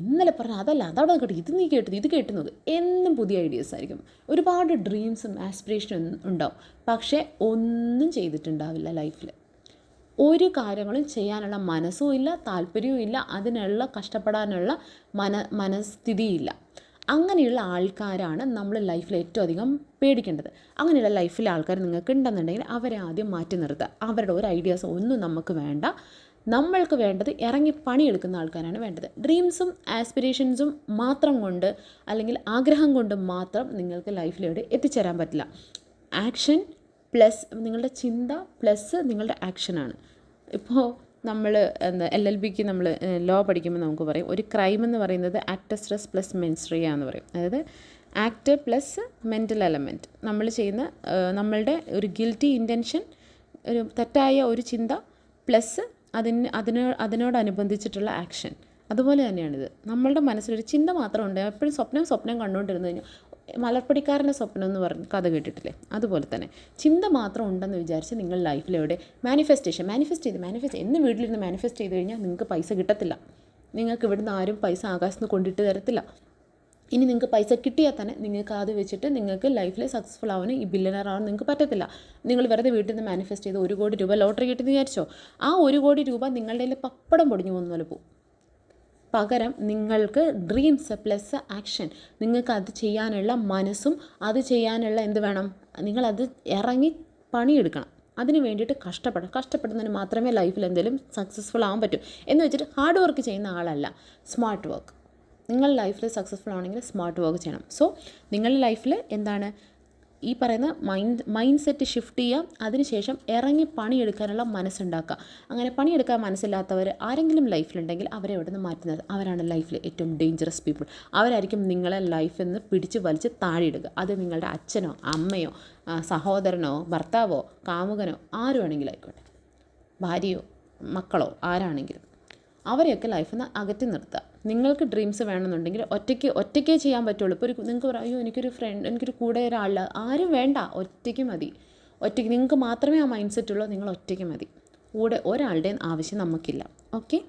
ഇന്നലെ പറഞ്ഞാൽ അതല്ല, അതവിടെ കേട്ടു, ഇത് നീ കേട്ടത്, ഇത് കേട്ടു നോക്ക്. എന്നും പുതിയ ഐഡിയാസ് ആയിരിക്കും. ഒരുപാട് ഡ്രീംസും ആസ്പിറേഷനും ഉണ്ടാവും, പക്ഷേ ഒന്നും ചെയ്തിട്ടുണ്ടാവില്ല ലൈഫിൽ. ഒരു കാര്യങ്ങളും ചെയ്യാനുള്ള മനസ്സും ഇല്ല, താല്പര്യവും ഇല്ല, അതിനുള്ള കഷ്ടപ്പെടാനുള്ള മനസ്ഥിതിയില്ല. അങ്ങനെയുള്ള ആൾക്കാരാണ് നമ്മൾ ലൈഫിൽ ഏറ്റവും അധികം പേടിക്കേണ്ടത്. അങ്ങനെയുള്ള ലൈഫിലെ ആൾക്കാർ നിങ്ങൾക്ക് ഉണ്ടെന്നുണ്ടെങ്കിൽ അവരെ ആദ്യം മാറ്റി നിർത്തുക. അവരുടെ ഒരു ഐഡിയാസ് ഒന്നും നമുക്ക് വേണ്ട. നമ്മൾക്ക് വേണ്ടത് ഇറങ്ങി പണിയെടുക്കുന്ന ആൾക്കാരാണ് വേണ്ടത്. ഡ്രീംസും ആസ്പിറേഷൻസും മാത്രം കൊണ്ട് അല്ലെങ്കിൽ ആഗ്രഹം കൊണ്ട് മാത്രം നിങ്ങൾക്ക് ലൈഫിലെവിടെ എത്തിച്ചേരാൻ പറ്റില്ല. ആക്ഷൻ പ്ലസ് നിങ്ങളുടെ ചിന്ത പ്ലസ് നിങ്ങളുടെ ആക്ഷനാണ്. ഇപ്പോൾ നമ്മൾ LLBക്ക് നമ്മൾ ലോ പഠിക്കുമ്പോൾ നമുക്ക് പറയും, ഒരു ക്രൈം എന്ന് പറയുന്നത് ആക്ട് സ്ട്രെസ് പ്ലസ് മെൻസ്ട്രിയ എന്ന് പറയും. അതായത് ആക്ട് പ്ലസ് മെൻ്റൽ എലമെൻറ്റ്. നമ്മൾ ചെയ്യുന്ന നമ്മളുടെ ഒരു ഗിൽറ്റി ഇൻറ്റൻഷൻ, ഒരു തെറ്റായ ഒരു ചിന്ത പ്ലസ് അതിനോടനുബന്ധിച്ചിട്ടുള്ള ആക്ഷൻ. അതുപോലെ തന്നെയാണിത്. നമ്മളുടെ മനസ്സിലൊരു ചിന്ത മാത്രമുണ്ട്. എപ്പോഴും സ്വപ്നം കണ്ടുകൊണ്ടിരുന്നു കഴിഞ്ഞാൽ മലർപ്പടിക്കാരൻ്റെ സ്വപ്നം എന്ന് പറഞ്ഞ് കഥ കേട്ടിട്ടില്ലേ? അതുപോലെ തന്നെ ചിന്ത മാത്രം ഉണ്ടെന്ന് വിചാരിച്ച് നിങ്ങൾ ലൈഫിലെവിടെ മാനിഫെസ്റ്റ് ചെയ്ത് എന്ന് വീട്ടിലിരുന്ന് മാനിഫെസ്റ്റ് ചെയ്ത് കഴിഞ്ഞാൽ നിങ്ങൾക്ക് പൈസ കിട്ടത്തില്ല. നിങ്ങൾക്ക് ഇവിടുന്ന് ആരും പൈസ ആകാശത്ത് നിന്ന് കൊണ്ടിട്ട് തരത്തില്ല. ഇനി നിങ്ങൾക്ക് പൈസ കിട്ടിയാൽ തന്നെ നിങ്ങൾക്ക് അത് വെച്ചിട്ട് നിങ്ങൾക്ക് ലൈഫിൽ സക്സസ്ഫുൾ ആവാനും ഈ ബില്യണർ ആവാൻ നിങ്ങൾക്ക് പറ്റത്തില്ല. നിങ്ങൾ വെറുതെ വീട്ടിൽ നിന്ന് മാനിഫെസ്റ്റ് ചെയ്ത് 1 കോടി രൂപ ലോട്ടറി കിട്ടിയെന്ന് വിചാരിച്ചോ, ആ 1 കോടി രൂപ നിങ്ങളുടെ കയ്യിൽ പപ്പടം പൊടിഞ്ഞു പോകുന്ന പോലെ പോകും. പകരം നിങ്ങൾക്ക് ഡ്രീംസ് പ്ലസ് ആക്ഷൻ, നിങ്ങൾക്ക് അത് ചെയ്യാനുള്ള മനസ്സും അത് ചെയ്യാനുള്ള എന്ത് വേണം, നിങ്ങളത് ഇറങ്ങി പണിയെടുക്കണം. അതിന് വേണ്ടിയിട്ട് കഷ്ടപ്പെടുന്നതിന് മാത്രമേ ലൈഫിൽ എന്തെങ്കിലും സക്സസ്ഫുൾ ആവാൻ പറ്റൂ. എന്ന് വെച്ചിട്ട് ഹാർഡ് വർക്ക് ചെയ്യുന്ന ആളല്ല, സ്മാർട്ട് വർക്ക്. നിങ്ങൾ ലൈഫിൽ സക്സസ്ഫുൾ ആണെങ്കിൽ സ്മാർട്ട് വർക്ക് ചെയ്യണം. സോ നിങ്ങളുടെ ലൈഫിൽ എന്താണ് ഈ പറയുന്ന മൈൻഡ് സെറ്റ് ഷിഫ്റ്റ് ചെയ്യുക. അതിനുശേഷം ഇറങ്ങി പണിയെടുക്കാനുള്ള മനസ്സുണ്ടാക്കുക. അങ്ങനെ പണിയെടുക്കാൻ മനസ്സില്ലാത്തവർ ആരെങ്കിലും ലൈഫിലുണ്ടെങ്കിൽ അവരെ എവിടെ നിന്ന് മാറ്റുന്നത്? അവരാണ് ലൈഫിൽ ഏറ്റവും ഡേഞ്ചറസ് പീപ്പിൾ. അവരായിരിക്കും നിങ്ങളെ ലൈഫിൽ നിന്ന് പിടിച്ച് വലിച്ച് താഴെയിടുക. അത് നിങ്ങളുടെ അച്ഛനോ അമ്മയോ സഹോദരനോ ഭർത്താവോ കാമുകനോ ആരുമാണെങ്കിലും ആയിക്കോട്ടെ, ഭാര്യയോ മക്കളോ ആരാണെങ്കിലും, അവരെയൊക്കെ ലൈഫിൽ നിന്ന് അകറ്റി നിർത്തുക. നിങ്ങൾക്ക് ഡ്രീംസ് വേണമെന്നുണ്ടെങ്കിൽ ഒറ്റയ്ക്കേ ചെയ്യാൻ പറ്റുള്ളൂ. ഇപ്പോൾ നിങ്ങൾക്ക് പറയാം, അയ്യോ എനിക്കൊരു കൂടെ ഒരാളില്ല, ആരും വേണ്ട, ഒറ്റയ്ക്ക് മതി. നിങ്ങൾക്ക് മാത്രമേ ആ മൈൻഡ് സെറ്റ് ഉള്ളൂ, നിങ്ങൾ ഒറ്റയ്ക്ക് മതി. കൂടെ ഒരാളുടെയും ആവശ്യം നമുക്കില്ല. ഓക്കെ.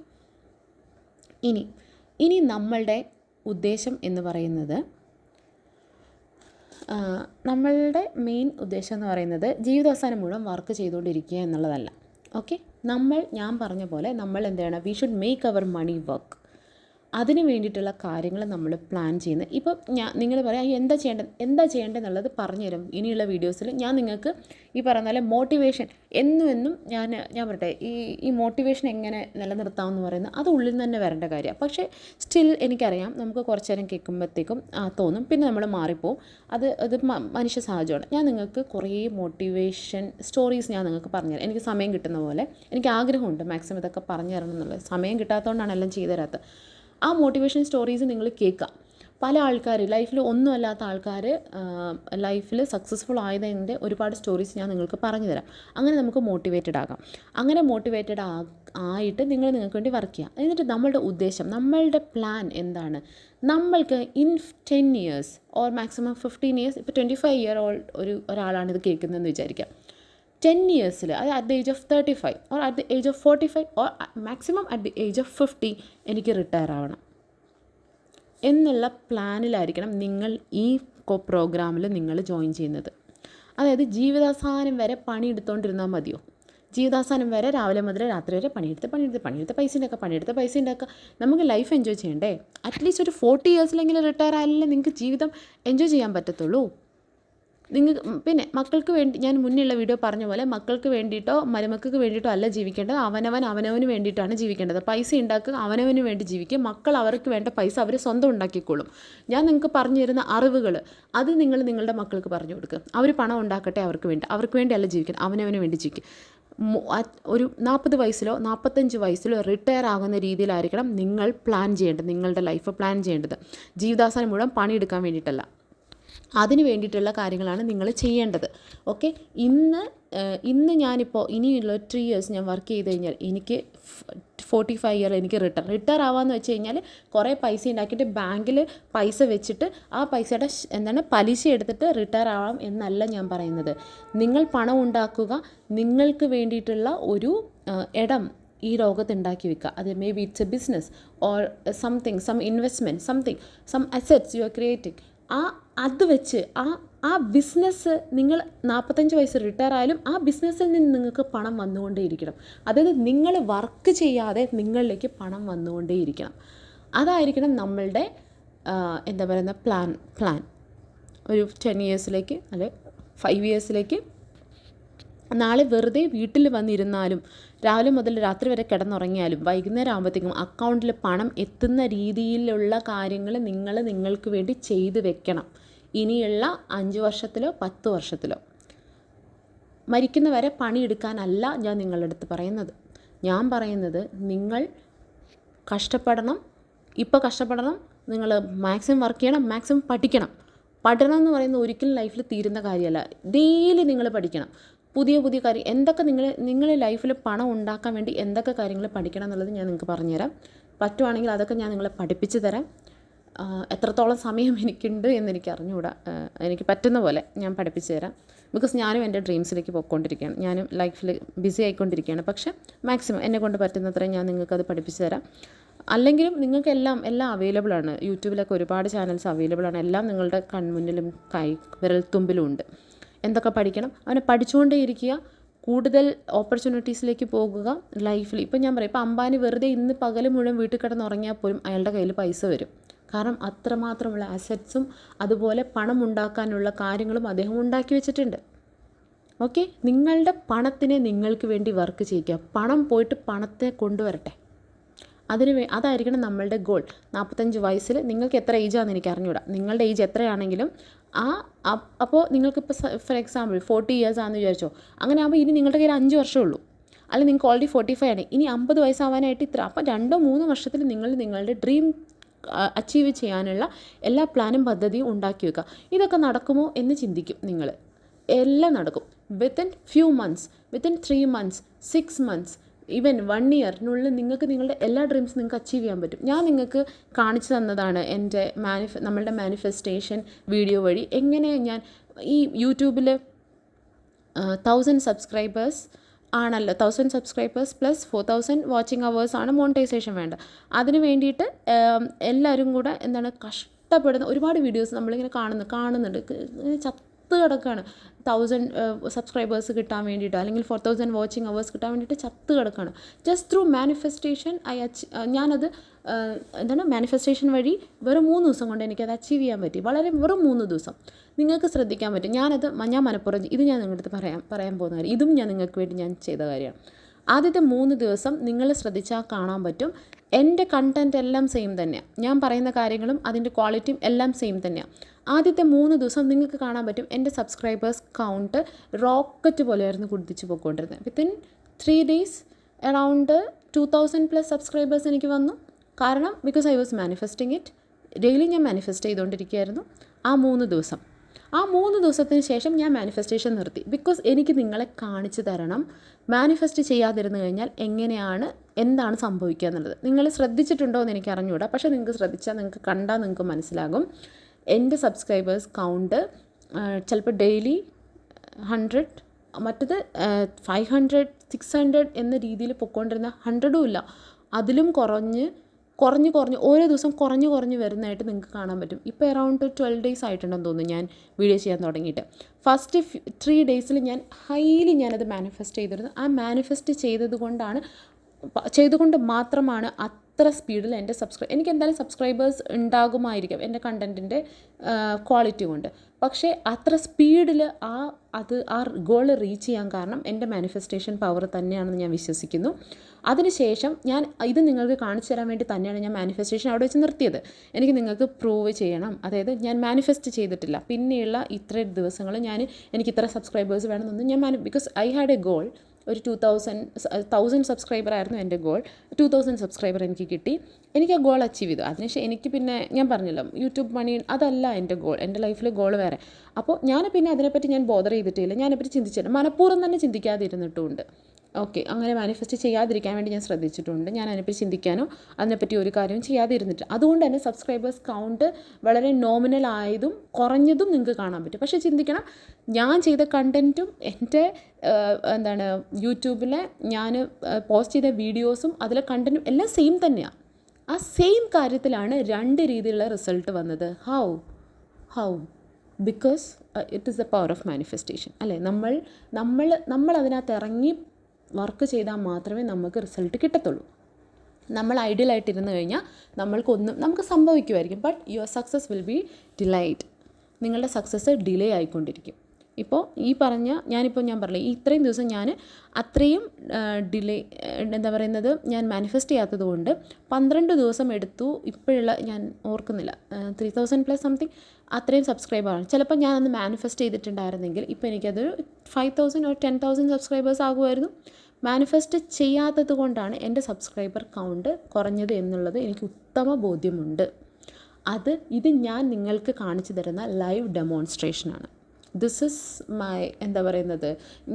ഇനി നമ്മളുടെ ഉദ്ദേശം എന്ന് പറയുന്നത്, നമ്മളുടെ മെയിൻ ഉദ്ദേശം എന്ന് പറയുന്നത് ജീവിതാവസാനം മുഴുവൻ വർക്ക് ചെയ്തുകൊണ്ടിരിക്കുക എന്നുള്ളതല്ല. ഓക്കെ. ഞാൻ പറഞ്ഞ പോലെ നമ്മൾ എന്ത് ചെയ്യണം? We should make our money work. അതിന് വേണ്ടിയിട്ടുള്ള കാര്യങ്ങൾ നമ്മൾ പ്ലാൻ ചെയ്യുന്നത്. ഇപ്പം നിങ്ങൾ പറയാം എന്താ ചെയ്യേണ്ടതെന്നുള്ളത് പറഞ്ഞുതരും ഇനിയുള്ള വീഡിയോസിൽ. ഞാൻ നിങ്ങൾക്ക് ഈ പറയുന്ന പോലെ മോട്ടിവേഷൻ എന്നും ഞാൻ പറയട്ടെ, ഈ മോട്ടിവേഷൻ എങ്ങനെ നിലനിർത്താമെന്ന് പറയുന്നത് അത് ഉള്ളിൽ നിന്ന് തന്നെ വരേണ്ട കാര്യമാണ്. പക്ഷേ സ്റ്റിൽ എനിക്കറിയാം നമുക്ക് കുറച്ച് നേരം കേൾക്കുമ്പോഴത്തേക്കും തോന്നും, പിന്നെ നമ്മൾ മാറിപ്പോവും. അത് മനുഷ്യ സഹജമാണ്. ഞാൻ നിങ്ങൾക്ക് കുറേ മോട്ടിവേഷൻ സ്റ്റോറീസ് ഞാൻ നിങ്ങൾക്ക് പറഞ്ഞുതരാം. എനിക്ക് സമയം കിട്ടുന്ന പോലെ. എനിക്ക് ആഗ്രഹമുണ്ട് മാക്സിമം ഇതൊക്കെ പറഞ്ഞു തരണം എന്നുള്ളത്. സമയം കിട്ടാത്തതുകൊണ്ടാണ് എല്ലാം ചെയ്തു തരാത്തത്. ആ മോട്ടിവേഷൻ സ്റ്റോറീസ് നിങ്ങൾ കേൾക്കുക. പല ആൾക്കാർ ലൈഫിൽ ഒന്നുമല്ലാത്ത ആൾക്കാർ ലൈഫിൽ സക്സസ്ഫുൾ ആയതിൻ്റെ ഒരുപാട് സ്റ്റോറീസ് ഞാൻ നിങ്ങൾക്ക് പറഞ്ഞു തരാം. അങ്ങനെ നമുക്ക് മോട്ടിവേറ്റഡ് ആകാം. അങ്ങനെ മോട്ടിവേറ്റഡ് ആയിട്ട് നിങ്ങൾക്ക് വേണ്ടി വർക്ക് ചെയ്യാം. എന്നിട്ട് നമ്മളുടെ ഉദ്ദേശം, നമ്മളുടെ പ്ലാൻ എന്താണ്? നമ്മൾക്ക് in 10 years or maximum 15 years, ഇപ്പോൾ 25 year old ഒരാളാണ് ഇത് കേൾക്കുന്നതെന്ന് വിചാരിക്കാം. 10 yearsൽ, അത് at the age of 35 or at the age of 45 or maximum at the age of 50 എനിക്ക് റിട്ടയർ ആവണം എന്നുള്ള പ്ലാനിലായിരിക്കണം നിങ്ങൾ ഈ പ്രോഗ്രാമിൽ നിങ്ങൾ ജോയിൻ ചെയ്യുന്നത്. അതായത് ജീവിതാവസാനം വരെ പണിയെടുത്തുകൊണ്ടിരുന്നാൽ മതിയോ? ജീവിതാവസാനം വരെ രാവിലെ മുതൽ രാത്രി വരെ പണിയെടുത്ത് പൈസ ഉണ്ടാക്കുക. നമുക്ക് ലൈഫ് എൻജോയ് ചെയ്യണ്ടേ? അറ്റ്ലീസ്റ്റ് ഒരു 40 yearsലെങ്കിലും റിട്ടയർ ആയാലല്ലേ നിങ്ങൾക്ക് ജീവിതം എൻജോയ് ചെയ്യാൻ പറ്റത്തുള്ളൂ. പിന്നെ മക്കൾക്ക് വേണ്ടി, ഞാൻ മുന്നിലുള്ള വീഡിയോ പറഞ്ഞ പോലെ, മക്കൾക്ക് വേണ്ടിയിട്ടോ മരുമക്കൾക്ക് വേണ്ടിയിട്ടോ അല്ല ജീവിക്കേണ്ടത്. അവനവന് വേണ്ടിയിട്ടാണ് ജീവിക്കേണ്ടത്. പൈസ ഉണ്ടാക്കുക, അവനവന് വേണ്ടി ജീവിക്കുക. മക്കൾ അവർക്ക് വേണ്ട പൈസ അവർ സ്വന്തം ഉണ്ടാക്കിക്കോളും. ഞാൻ നിങ്ങൾക്ക് പറഞ്ഞു തരുന്ന അറിവുകൾ അത് നിങ്ങൾ നിങ്ങളുടെ മക്കൾക്ക് പറഞ്ഞു കൊടുക്കുക. അവർ പണം ഉണ്ടാക്കട്ടെ, അവർക്ക് വേണ്ടി അല്ല ജീവിക്കണം, അവനവന് വേണ്ടി ജീവിക്കുക. ഒരു 40 വയസ്സിലോ 45 വയസ്സിലോ റിട്ടയർ ആകുന്ന രീതിയിലായിരിക്കണം നിങ്ങൾ പ്ലാൻ ചെയ്യേണ്ടത്, നിങ്ങളുടെ ലൈഫ് പ്ലാൻ ചെയ്യേണ്ടത്. ജീവിതാവസാനം മുഴുവൻ പണിയെടുക്കാൻ വേണ്ടിയിട്ടല്ല, അതിന് വേണ്ടിയിട്ടുള്ള കാര്യങ്ങളാണ് നിങ്ങൾ ചെയ്യേണ്ടത്. ഓക്കെ, ഇന്ന് ഞാനിപ്പോൾ ഇനിയുള്ള 3 years ഞാൻ വർക്ക് ചെയ്ത് കഴിഞ്ഞാൽ എനിക്ക് 45 year എനിക്ക് റിട്ടയർ ആവാമെന്ന് വെച്ച് കഴിഞ്ഞാൽ കുറേ പൈസ ഉണ്ടാക്കിയിട്ട് ബാങ്കിൽ പൈസ വെച്ചിട്ട് ആ പൈസയുടെ പലിശ എടുത്തിട്ട് റിട്ടയർ ആവാം എന്നല്ല ഞാൻ പറയുന്നത്. നിങ്ങൾ പണം ഉണ്ടാക്കുക, നിങ്ങൾക്ക് വേണ്ടിയിട്ടുള്ള ഒരു ഇടം ഈ ലോകത്ത് ഉണ്ടാക്കി വെക്കുക. അത് maybe it's a business or some investment, some assets you are creating. അത് വെച്ച് ആ ബിസിനസ് നിങ്ങൾ 45 വയസ്സ് റിട്ടയർ ആയാലും ആ ബിസിനസ്സിൽ നിന്ന് നിങ്ങൾക്ക് പണം വന്നുകൊണ്ടേയിരിക്കണം. അതായത് നിങ്ങൾ വർക്ക് ചെയ്യാതെ നിങ്ങളിലേക്ക് പണം വന്നുകൊണ്ടേയിരിക്കണം. അതായിരിക്കണം നമ്മളുടെ എന്താ പറയുന്ന പ്ലാൻ. ഒരു 10 yearsലേക്ക് അല്ലെ 5 yearsലേക്ക്. നാളെ വെറുതെ വീട്ടിൽ വന്നിരുന്നാലും രാവിലെ മുതൽ രാത്രി വരെ കിടന്നുറങ്ങിയാലും വൈകുന്നേരം ആകുമ്പോഴത്തേക്കും അക്കൗണ്ടിൽ പണം എത്തുന്ന രീതിയിലുള്ള കാര്യങ്ങൾ നിങ്ങൾക്ക് വേണ്ടി ചെയ്തു വെക്കണം. ഇനിയുള്ള 5 വർഷത്തിലോ 10 വർഷത്തിലോ. മരിക്കുന്നവരെ പണിയെടുക്കാനല്ല ഞാൻ നിങ്ങളുടെ അടുത്ത് പറയുന്നത്. ഞാൻ പറയുന്നത് നിങ്ങൾ കഷ്ടപ്പെടണം, ഇപ്പോൾ കഷ്ടപ്പെടണം, നിങ്ങൾ മാക്സിമം വർക്ക് ചെയ്യണം, മാക്സിമം പഠിക്കണം. പഠനം എന്ന് പറയുന്നത് ഒരിക്കലും ലൈഫിൽ തീരുന്ന കാര്യമല്ല. ഡെയിലി നിങ്ങൾ പഠിക്കണം. പുതിയ കാര്യം എന്തൊക്കെ നിങ്ങൾ ലൈഫിൽ പണം ഉണ്ടാക്കാൻ വേണ്ടി എന്തൊക്കെ കാര്യങ്ങൾ പഠിക്കണം എന്നുള്ളത് ഞാൻ നിങ്ങൾക്ക് പറഞ്ഞുതരാം. പറ്റുവാണെങ്കിൽ അതൊക്കെ ഞാൻ നിങ്ങളെ പഠിപ്പിച്ച് തരാം. എത്രത്തോളം സമയം എനിക്കുണ്ട് എന്നെനിക്ക് അറിഞ്ഞുകൂടാ. എനിക്ക് പറ്റുന്ന പോലെ ഞാൻ പഠിപ്പിച്ച് തരാം. ബിക്കോസ് ഞാനും എൻ്റെ ഡ്രീംസിലേക്ക് പോയിക്കൊണ്ടിരിക്കുകയാണ്. ഞാനും ലൈഫിൽ ബിസി ആയിക്കൊണ്ടിരിക്കുകയാണ്. പക്ഷേ മാക്സിമം എന്നെ കൊണ്ട് പറ്റുന്നത്രയും ഞാൻ നിങ്ങൾക്കത് പഠിപ്പിച്ച് തരാം. അല്ലെങ്കിലും നിങ്ങൾക്ക് എല്ലാം അവൈലബിളാണ്. യൂട്യൂബിലൊക്കെ ഒരുപാട് ചാനൽസ് അവൈലബിളാണ്. എല്ലാം നിങ്ങളുടെ കൺമുന്നിലും വിരൽത്തുമ്പിലും ഉണ്ട്. എന്തൊക്കെ പഠിക്കണം അവനെ പഠിച്ചുകൊണ്ടേ ഇരിക്കുക. കൂടുതൽ ഓപ്പർച്യൂണിറ്റീസിലേക്ക് പോകുക ലൈഫിൽ. ഇപ്പം ഞാൻ പറയാം, ഇപ്പം അംബാനി വെറുതെ ഇന്ന് പകൽ മുഴുവൻ വീട്ടിൽ കിടന്നുറങ്ങിയാൽ പോലും അയാളുടെ കയ്യിൽ പൈസ വരും. കാരണം അത്രമാത്രമുള്ള അസറ്റ്സും അതുപോലെ പണം ഉണ്ടാക്കാനുള്ള കാര്യങ്ങളും അദ്ദേഹം ഉണ്ടാക്കി വെച്ചിട്ടുണ്ട്. ഓക്കെ, നിങ്ങളുടെ പണത്തിനെ നിങ്ങൾക്ക് വേണ്ടി വർക്ക് ചെയ്യിക്കുക. പണം പോയിട്ട് പണത്തെ കൊണ്ടുവരട്ടെ. അതായിരിക്കണം നമ്മളുടെ ഗോൾ. 45 വയസ്സിൽ നിങ്ങൾക്ക് എത്ര ഏജാണെന്ന് എനിക്ക് അറിഞ്ഞൂടാ. നിങ്ങളുടെ ഏജ് എത്രയാണെങ്കിലും അപ്പോൾ നിങ്ങൾക്കിപ്പോൾ ഫോർ എക്സാമ്പിൾ 40 years ആണെന്ന് വിചാരിച്ചോ. അങ്ങനെ ആകുമ്പോൾ ഇനി നിങ്ങളുടെ കയ്യിൽ 5 വർഷമേ ഉള്ളൂ. അല്ലെങ്കിൽ നിങ്ങൾക്ക് ഓൾറെഡി 45 ആണ്, ഇനി 50 വയസ്സാവാനായിട്ട് ഇത്ര. അപ്പോൾ 2-3 വർഷത്തിൽ നിങ്ങൾ നിങ്ങളുടെ ഡ്രീം അച്ചീവ് ചെയ്യാനുള്ള എല്ലാ പ്ലാനും പദ്ധതിയും ഉണ്ടാക്കി വെക്കുക. ഇതൊക്കെ നടക്കുമോ എന്ന് ചിന്തിക്കും നിങ്ങൾ. എല്ലാം നടക്കും. Within few months, within 3 months, 6 months, even 1 yearനുള്ളിൽ നിങ്ങൾക്ക് നിങ്ങളുടെ എല്ലാ ഡ്രീംസും നിങ്ങൾക്ക് അച്ചീവ് ചെയ്യാൻ പറ്റും. ഞാൻ നിങ്ങൾക്ക് കാണിച്ചു തന്നതാണ് എൻ്റെ നമ്മളുടെ മാനിഫെസ്റ്റേഷൻ വീഡിയോ വഴി എങ്ങനെ ഞാൻ ഈ യൂട്യൂബിൽ 1000 സബ്സ്ക്രൈബേഴ്സ് ആണല്ലോ, 1000 സബ്സ്ക്രൈബേഴ്സ് പ്ലസ് 4000 വാച്ചിങ് അവേഴ്സ് ആണ് മോണിറ്റൈസേഷൻ വേണ്ടത്. അതിന് വേണ്ടിയിട്ട് എല്ലാവരും കൂടെ കഷ്ടപ്പെടുന്ന ഒരുപാട് വീഡിയോസ് നമ്മളിങ്ങനെ കാണുന്നുണ്ട്. ചത്ത് കിടക്കുകയാണ്. 1000 സബ്സ്ക്രൈബേഴ്സ് കിട്ടാൻ വേണ്ടിയിട്ട്, അല്ലെങ്കിൽ 4000 വാച്ചിങ് അവേഴ്സ് കിട്ടാൻ വേണ്ടിയിട്ട് ചത്ത് കിടക്കുകയാണ്. ജസ്റ്റ് ത്രൂ മാനിഫെസ്റ്റേഷൻ ഞാനത് മാനിഫെസ്റ്റേഷൻ വഴി വെറും 3 ദിവസം കൊണ്ട് എനിക്കത് അച്ചീവ് ചെയ്യാൻ പറ്റി. വെറും 3 ദിവസം. നിങ്ങൾക്ക് ശ്രദ്ധിക്കാൻ പറ്റും. ഞാൻ മനഃപൂർവ്വം ഇത് ഞാൻ നിങ്ങളുടെ അടുത്ത് പറയാൻ പോകുന്ന കാര്യം. ഇതും ഞാൻ നിങ്ങൾക്ക് വേണ്ടി ഞാൻ ചെയ്ത കാര്യമാണ്. ആദ്യത്തെ 3 ദിവസം നിങ്ങൾ ശ്രദ്ധിച്ചാൽ കാണാൻ പറ്റും, എൻ്റെ കണ്ടൻറ്റ് എല്ലാം സെയിം തന്നെയാണ്. ഞാൻ പറയുന്ന കാര്യങ്ങളും അതിൻ്റെ ക്വാളിറ്റിയും എല്ലാം സെയിം തന്നെയാണ്. ആദ്യത്തെ 3 ദിവസം നിങ്ങൾക്ക് കാണാൻ പറ്റും എൻ്റെ സബ്സ്ക്രൈബേഴ്സ് കൗണ്ട് റോക്കറ്റ് പോലെയായിരുന്നു കുതിച്ച് പോയിക്കൊണ്ടിരുന്നത്. വിത്തിൻ 3 days അറൗണ്ട് 2000+ സബ്സ്ക്രൈബേഴ്സ് എനിക്ക് വന്നു. കാരണം because I was manifesting it. Daily ഞാൻ മാനിഫെസ്റ്റ് ചെയ്തുകൊണ്ടിരിക്കുകയായിരുന്നു ആ 3 ദിവസം. ആ 3 ദിവസത്തിന് ശേഷം ഞാൻ മാനിഫെസ്റ്റേഷൻ നിർത്തി. ബിക്കോസ് എനിക്ക് നിങ്ങളെ കാണിച്ചു തരണം മാനിഫെസ്റ്റ് ചെയ്യാതിരുന്നു കഴിഞ്ഞാൽ എന്താണ് സംഭവിക്കുക എന്നുള്ളത്. നിങ്ങൾ ശ്രദ്ധിച്ചിട്ടുണ്ടോ എന്ന് എനിക്ക് അറിഞ്ഞുകൂടാ. പക്ഷേ നിങ്ങൾക്ക് ശ്രദ്ധിച്ചാൽ, നിങ്ങൾക്ക് കണ്ടാൽ നിങ്ങൾക്ക് മനസ്സിലാകും. എൻ്റെ സബ്സ്ക്രൈബേഴ്സ് കൗണ്ട് ചിലപ്പോൾ ഡെയിലി 100, മറ്റത് 500, 600 എന്ന രീതിയിൽ പൊയ്ക്കൊണ്ടിരുന്ന 100ഉം ഇല്ല, അതിലും കുറഞ്ഞ് ഓരോ ദിവസം കുറഞ്ഞ് വരുന്നതായിട്ട് നിങ്ങൾക്ക് കാണാൻ പറ്റും. ഇപ്പോൾ അറൗണ്ട് 12 days ആയിട്ടുണ്ടെന്ന് തോന്നുന്നു ഞാൻ വീഡിയോ ചെയ്യാൻ തുടങ്ങിയിട്ട്. ഫസ്റ്റ് 3 days ഞാൻ ഞാനത് മാനിഫെസ്റ്റ് ചെയ്തിരുന്നു. ആ മാനിഫെസ്റ്റ് ചെയ്തുകൊണ്ട് മാത്രമാണ് അത്ര സ്പീഡിൽ എൻ്റെ എനിക്ക് എന്തായാലും സബ്സ്ക്രൈബേഴ്സ് ഉണ്ടാകുമായിരിക്കും എൻ്റെ കണ്ടൻറ്റിൻ്റെ ക്വാളിറ്റി കൊണ്ട്. പക്ഷേ അത്ര സ്പീഡിൽ ആ ഗോൾ റീച്ച് ചെയ്യാൻ കാരണം എൻ്റെ മാനിഫെസ്റ്റേഷൻ പവർ തന്നെയാണെന്ന് ഞാൻ വിശ്വസിക്കുന്നു. അതിനുശേഷം ഇത് നിങ്ങൾക്ക് കാണിച്ചു തരാൻ വേണ്ടി തന്നെയാണ് ഞാൻ മാനിഫെസ്റ്റേഷൻ അവിടെ വെച്ച് നിർത്തിയത്. എനിക്ക് നിങ്ങൾക്ക് പ്രൂവ് ചെയ്യണം, അതായത് ഞാൻ മാനിഫെസ്റ്റ് ചെയ്തിട്ടില്ല, പിന്നെയുള്ള ഇത്ര ദിവസങ്ങൾ എനിക്ക് ഇത്ര സബ്സ്ക്രൈബേഴ്സ് വേണമെന്നൊന്നും because I had a goal. ഒരു 1000 സബ്സ്ക്രൈബർ ആയിരുന്നു എൻ്റെ ഗോൾ. 2000 സബ്സ്ക്രൈബർ എനിക്ക് കിട്ടി. എനിക്ക് ആ ഗോൾ അച്ചീവ് ചെയ്തു. അതിനുശേഷം എനിക്ക് പിന്നെ ഞാൻ പറഞ്ഞല്ലോ, യൂട്യൂബ് മണി അതല്ല എൻ്റെ ഗോൾ. എൻ്റെ ലൈഫിൽ ഗോൾ വേറെ. അപ്പോൾ പിന്നെ അതിനെപ്പറ്റി ഞാൻ ബോദർ ചെയ്തിട്ടില്ല. ഞാനെപ്പറ്റി ചിന്തിച്ചില്ല, മനഃപൂർവ്വം തന്നെ ചിന്തിക്കാതിരുന്നിട്ടുമുണ്ട്. ഓക്കെ, അങ്ങനെ മാനിഫെസ്റ്റ് ചെയ്യാതിരിക്കാൻ വേണ്ടി ഞാൻ ശ്രദ്ധിച്ചിട്ടുണ്ട്. ഞാൻ അതിനെപ്പറ്റി ചിന്തിക്കാനോ അതിനെപ്പറ്റി ഒരു കാര്യവും ചെയ്യാതിരുന്നിട്ട്. അതുകൊണ്ട് തന്നെ സബ്സ്ക്രൈബേഴ്സ് കൗണ്ട് വളരെ നോമിനൽ ആയതും കുറഞ്ഞതും നിങ്ങൾക്ക് കാണാൻ പറ്റും. പക്ഷേ ചിന്തിക്കണം, ഞാൻ ചെയ്ത കണ്ടൻറ്റും എൻ്റെ യൂട്യൂബിലെ ഞാൻ പോസ്റ്റ് ചെയ്ത വീഡിയോസും അതിലെ കണ്ടൻറ്റും എല്ലാം സെയിം തന്നെയാണ്. ആ സെയിം കാര്യത്തിലാണ് 2 രീതിയിലുള്ള റിസൾട്ട് വന്നത്. How because it is the power of manifestation, അല്ലേ? നമ്മൾ അതിനകത്ത് ഇറങ്ങി വർക്ക് ചെയ്താൽ മാത്രമേ നമുക്ക് റിസൾട്ട് കിട്ടത്തുള്ളൂ. നമ്മൾ ഐഡിയലായിട്ടിരുന്ന് കഴിഞ്ഞാൽ നമുക്ക് സംഭവിക്കുമായിരിക്കും. But your success will be delayed. നിങ്ങളുടെ സക്സസ് ഡിലേ ആയിക്കൊണ്ടിരിക്കും. ഇപ്പോൾ ഞാൻ പറഞ്ഞില്ലേ, ഇത്രയും ദിവസം ഞാൻ അത്രയും ഡിലേ ഞാൻ മാനിഫെസ്റ്റ് ചെയ്യാത്തത് കൊണ്ട് 12 ദിവസം എടുത്തു. ഇപ്പോഴുള്ള ഞാൻ ഓർക്കുന്നില്ല, 3000+ സംതിങ് അത്രയും സബ്സ്ക്രൈബറാണ്. ചിലപ്പോൾ ഞാനന്ന് മാനിഫെസ്റ്റ് ചെയ്തിട്ടുണ്ടായിരുന്നെങ്കിൽ ഇപ്പോൾ എനിക്കത് 5000 or 10,000 സബ്സ്ക്രൈബേഴ്സ് ആകുമായിരുന്നു. മാനിഫെസ്റ്റ് ചെയ്യാത്തത് കൊണ്ടാണ് എൻ്റെ സബ്സ്ക്രൈബർ കൗണ്ട് കുറഞ്ഞത് എന്നുള്ളത് എനിക്ക് ഉത്തമ ബോധ്യമുണ്ട്. ഇത് ഞാൻ നിങ്ങൾക്ക് കാണിച്ചു തരുന്ന ലൈവ് ഡെമോൺസ്ട്രേഷനാണ്. ദിസ് ഇസ് മൈ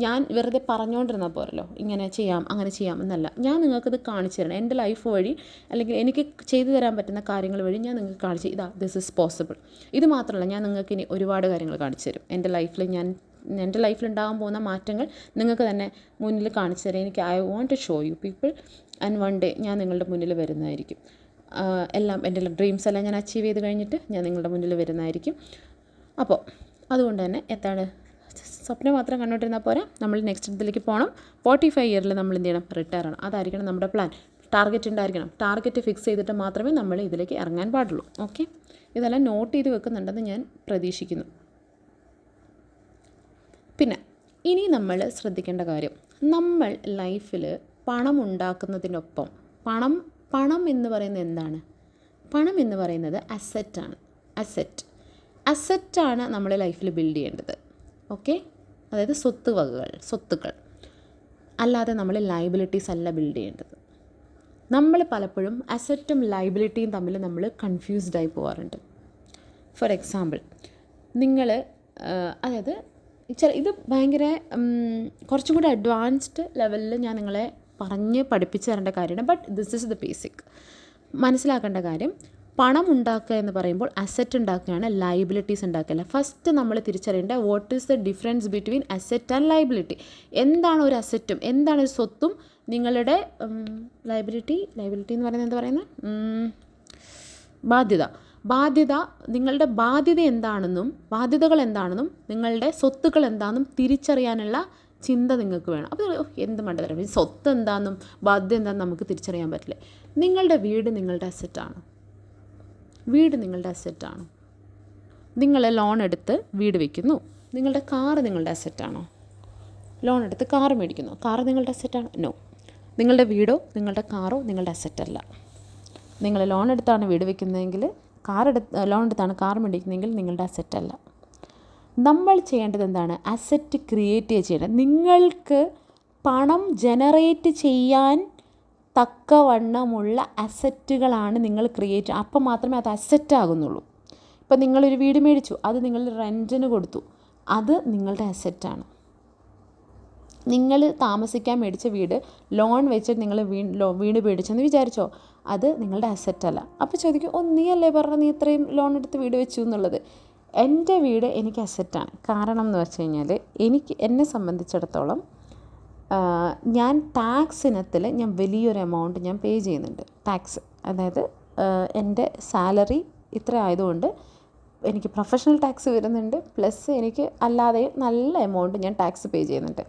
ഞാൻ വെറുതെ പറഞ്ഞുകൊണ്ടിരുന്ന പോരല്ലോ, ഇങ്ങനെ ചെയ്യാം അങ്ങനെ ചെയ്യാം എന്നല്ല. ഞാൻ നിങ്ങൾക്കത് കാണിച്ചു തരണം. എൻ്റെ ലൈഫ് വഴി, അല്ലെങ്കിൽ എനിക്ക് ചെയ്തു തരാൻ പറ്റുന്ന കാര്യങ്ങൾ വഴി ഞാൻ നിങ്ങൾക്ക് കാണിച്ചു ദിസ് ഇസ് പോസിബിൾ. ഇത് മാത്രമല്ല, ഞാൻ നിങ്ങൾക്ക് ഇനി ഒരുപാട് കാര്യങ്ങൾ കാണിച്ചു തരും. എൻ്റെ ലൈഫിലുണ്ടാകാൻ പോകുന്ന മാറ്റങ്ങൾ നിങ്ങൾക്ക് തന്നെ മുന്നിൽ കാണിച്ചു തരാം. I want to show you people. And one day ഞാൻ നിങ്ങളുടെ മുന്നിൽ വരുന്നതായിരിക്കും. എൻ്റെ ഡ്രീംസ് എല്ലാം ഞാൻ അച്ചീവ് ചെയ്ത് കഴിഞ്ഞിട്ട് ഞാൻ നിങ്ങളുടെ മുന്നിൽ വരുന്നതായിരിക്കും. അപ്പോൾ അതുകൊണ്ട് തന്നെ സ്വപ്നം മാത്രം കണ്ടുകൊണ്ടിരുന്നാൽ പോരാ, നമ്മൾ നെക്സ്റ്റ് ഇതിലേക്ക് പോകണം. 45 ഇയറിൽ നമ്മൾ എന്ത് ചെയ്യണം? റിട്ടയർ ആണ്. അതായിരിക്കണം നമ്മുടെ പ്ലാൻ. ടാർഗറ്റ് ഉണ്ടായിരിക്കണം. ടാർഗറ്റ് ഫിക്സ് ചെയ്തിട്ട് മാത്രമേ നമ്മൾ ഇതിലേക്ക് ഇറങ്ങാൻ പാടുള്ളൂ. ഓക്കെ, ഇതെല്ലാം നോട്ട് ചെയ്ത് വെക്കുന്നുണ്ടെന്ന് ഞാൻ പ്രതീക്ഷിക്കുന്നു. പിന്നെ ഇനി നമ്മൾ ശ്രദ്ധിക്കേണ്ട കാര്യം, നമ്മൾ ലൈഫിൽ പണം ഉണ്ടാക്കുന്നതിനൊപ്പം പണം എന്ന് പറയുന്നത് എന്താണ്? പണം എന്ന് പറയുന്നത് അസറ്റാണ്. അസറ്റാണ് നമ്മൾ ലൈഫിൽ ബിൽഡ് ചെയ്യേണ്ടത്. ഓക്കെ, അതായത് സ്വത്തുക്കൾ, അല്ലാതെ നമ്മൾ ലയബിലിറ്റീസ് അല്ല ബിൽഡ് ചെയ്യേണ്ടത്. നമ്മൾ പലപ്പോഴും അസറ്റും ലയബിലിറ്റിയും തമ്മിൽ നമ്മൾ കൺഫ്യൂസ്ഡായി പോകാറുണ്ട്. ഫോർ എക്സാമ്പിൾ, അതായത് ഇത് ഭയങ്കര കുറച്ചും കൂടി അഡ്വാൻസ്ഡ് ലെവലിൽ ഞാൻ നിങ്ങളെ പഠിപ്പിച്ച് തരേണ്ട കാര്യമാണ്. But this is the basic. മനസ്സിലാക്കേണ്ട കാര്യം, പണം ഉണ്ടാക്കുക എന്ന് പറയുമ്പോൾ അസറ്റ് ഉണ്ടാക്കുകയാണ്, ലയബിലിറ്റീസ് ഉണ്ടാക്കുകയല്ല. ഫസ്റ്റ് നമ്മൾ തിരിച്ചറിയേണ്ട what is the difference between asset and liability. എന്താണ് ഒരു അസറ്റും എന്താണ് ഒരു സ്വത്തും? നിങ്ങളുടെ ലയബിലിറ്റി എന്ന് പറയുന്നത് ബാധ്യത. ബാധ്യത, നിങ്ങളുടെ ബാധ്യത എന്താണെന്നും ബാധ്യതകൾ എന്താണെന്നും നിങ്ങളുടെ സ്വത്തുക്കൾ എന്താണെന്നും തിരിച്ചറിയാനുള്ള ചിന്ത നിങ്ങൾക്ക് വേണം. അപ്പോൾ എന്ത് മണ്ടത്തരം, സ്വത്ത് എന്താണെന്നും ബാധ്യത എന്താണെന്നും നമുക്ക് തിരിച്ചറിയാൻ പറ്റില്ല. നിങ്ങളുടെ വീട് നിങ്ങളുടെ അസറ്റാണ്. വീട് നിങ്ങളുടെ അസറ്റാണ്. നിങ്ങൾ ലോൺ എടുത്ത് വീട് വയ്ക്കുന്നു. നിങ്ങളുടെ കാറ് നിങ്ങളുടെ അസറ്റാണോ? ലോൺ എടുത്ത് കാറ് മേടിക്കുന്നു. കാറ് നിങ്ങളുടെ അസറ്റാണോ? നോ. നിങ്ങളുടെ വീടോ നിങ്ങളുടെ കാറോ നിങ്ങളുടെ അസറ്റല്ല. നിങ്ങൾ ലോൺ എടുത്താണ് വീട് വയ്ക്കുന്നതെങ്കിൽ, ലോൺ എടുത്താണ് കാർ മേടിക്കുന്നതെങ്കിൽ നിങ്ങളുടെ അസറ്റല്ല. നമ്മൾ ചെയ്യേണ്ടത് എന്താണ്? അസറ്റ് ക്രിയേറ്റ് ചെയ്യേണ്ടത്. നിങ്ങൾക്ക് പണം ജനറേറ്റ് ചെയ്യാൻ തക്കവണ്ണമുള്ള അസറ്റുകളാണ് നിങ്ങൾ ക്രിയേറ്റ്. അപ്പം മാത്രമേ അത് അസറ്റ് ആകുന്നുള്ളൂ. ഇപ്പം നിങ്ങളൊരു വീട് മേടിച്ചു, അത് നിങ്ങൾ റെൻറ്റിന് കൊടുത്തു, അത് നിങ്ങളുടെ അസറ്റാണ്. നിങ്ങൾ താമസിക്കാൻ മേടിച്ച വീട് ലോൺ വെച്ചിട്ട് നിങ്ങൾ വീട് മേടിച്ചെന്ന് വിചാരിച്ചോ, അത് നിങ്ങളുടെ അസറ്റല്ല. അപ്പോൾ ചോദിക്കും, നീയല്ലേ പറഞ്ഞ നീ ഇത്രയും ലോൺ എടുത്ത് വീട് വെച്ചു എന്നുള്ളത്. എൻ്റെ വീട് എനിക്ക് അസറ്റാണ്. കാരണം എന്ന് വെച്ച് കഴിഞ്ഞാൽ എന്നെ സംബന്ധിച്ചിടത്തോളം ഞാൻ ടാക്സ് ഇനത്തിൽ ഞാൻ വലിയൊരു എമൗണ്ട് ഞാൻ പേ ചെയ്യുന്നുണ്ട്. ടാക്സ്, അതായത് എൻ്റെ സാലറി ഇത്ര ആയതുകൊണ്ട് എനിക്ക് പ്രൊഫഷണൽ ടാക്സ് വരുന്നുണ്ട്, പ്ലസ് എനിക്ക് അല്ലാതെ നല്ല എമൗണ്ട് ഞാൻ ടാക്സ് പേ ചെയ്യുന്നുണ്ട്.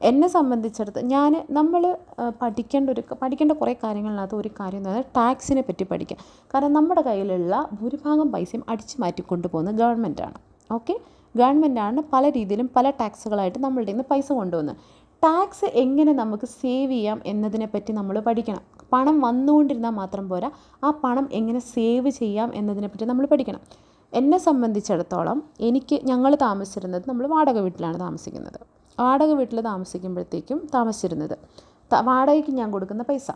എന്നെ സംബന്ധിച്ചിടത്ത് നമ്മൾ പഠിക്കേണ്ട കുറേ കാര്യങ്ങളിനകത്ത് ഒരു കാര്യം എന്ന് പറഞ്ഞാൽ ടാക്സിനെ പറ്റി പഠിക്കുക. കാരണം നമ്മുടെ കയ്യിലുള്ള ഭൂരിഭാഗം പൈസയും അടിച്ചു മാറ്റിക്കൊണ്ട് പോകുന്നത് ഗവൺമെൻറ്റാണ്. ഓക്കെ, ഗവൺമെൻറ്റാണ് പല രീതിയിലും പല ടാക്സുകളായിട്ട് നമ്മളുടെ നിന്ന് പൈസ കൊണ്ടുവന്നത്. ടാക്സ് എങ്ങനെ നമുക്ക് സേവ് ചെയ്യാം എന്നതിനെപ്പറ്റി നമ്മൾ പഠിക്കണം. പണം വന്നുകൊണ്ടിരുന്നാൽ മാത്രം പോരാ, ആ പണം എങ്ങനെ സേവ് ചെയ്യാം എന്നതിനെപ്പറ്റി നമ്മൾ പഠിക്കണം. എന്നെ സംബന്ധിച്ചിടത്തോളം ഞങ്ങൾ താമസിച്ചിരുന്നത്, നമ്മൾ വാടക വീട്ടിലാണ് താമസിക്കുന്നത്. വാടക വീട്ടിൽ താമസിച്ചിരുന്നത് വാടകയ്ക്ക് ഞാൻ കൊടുക്കുന്ന പൈസ,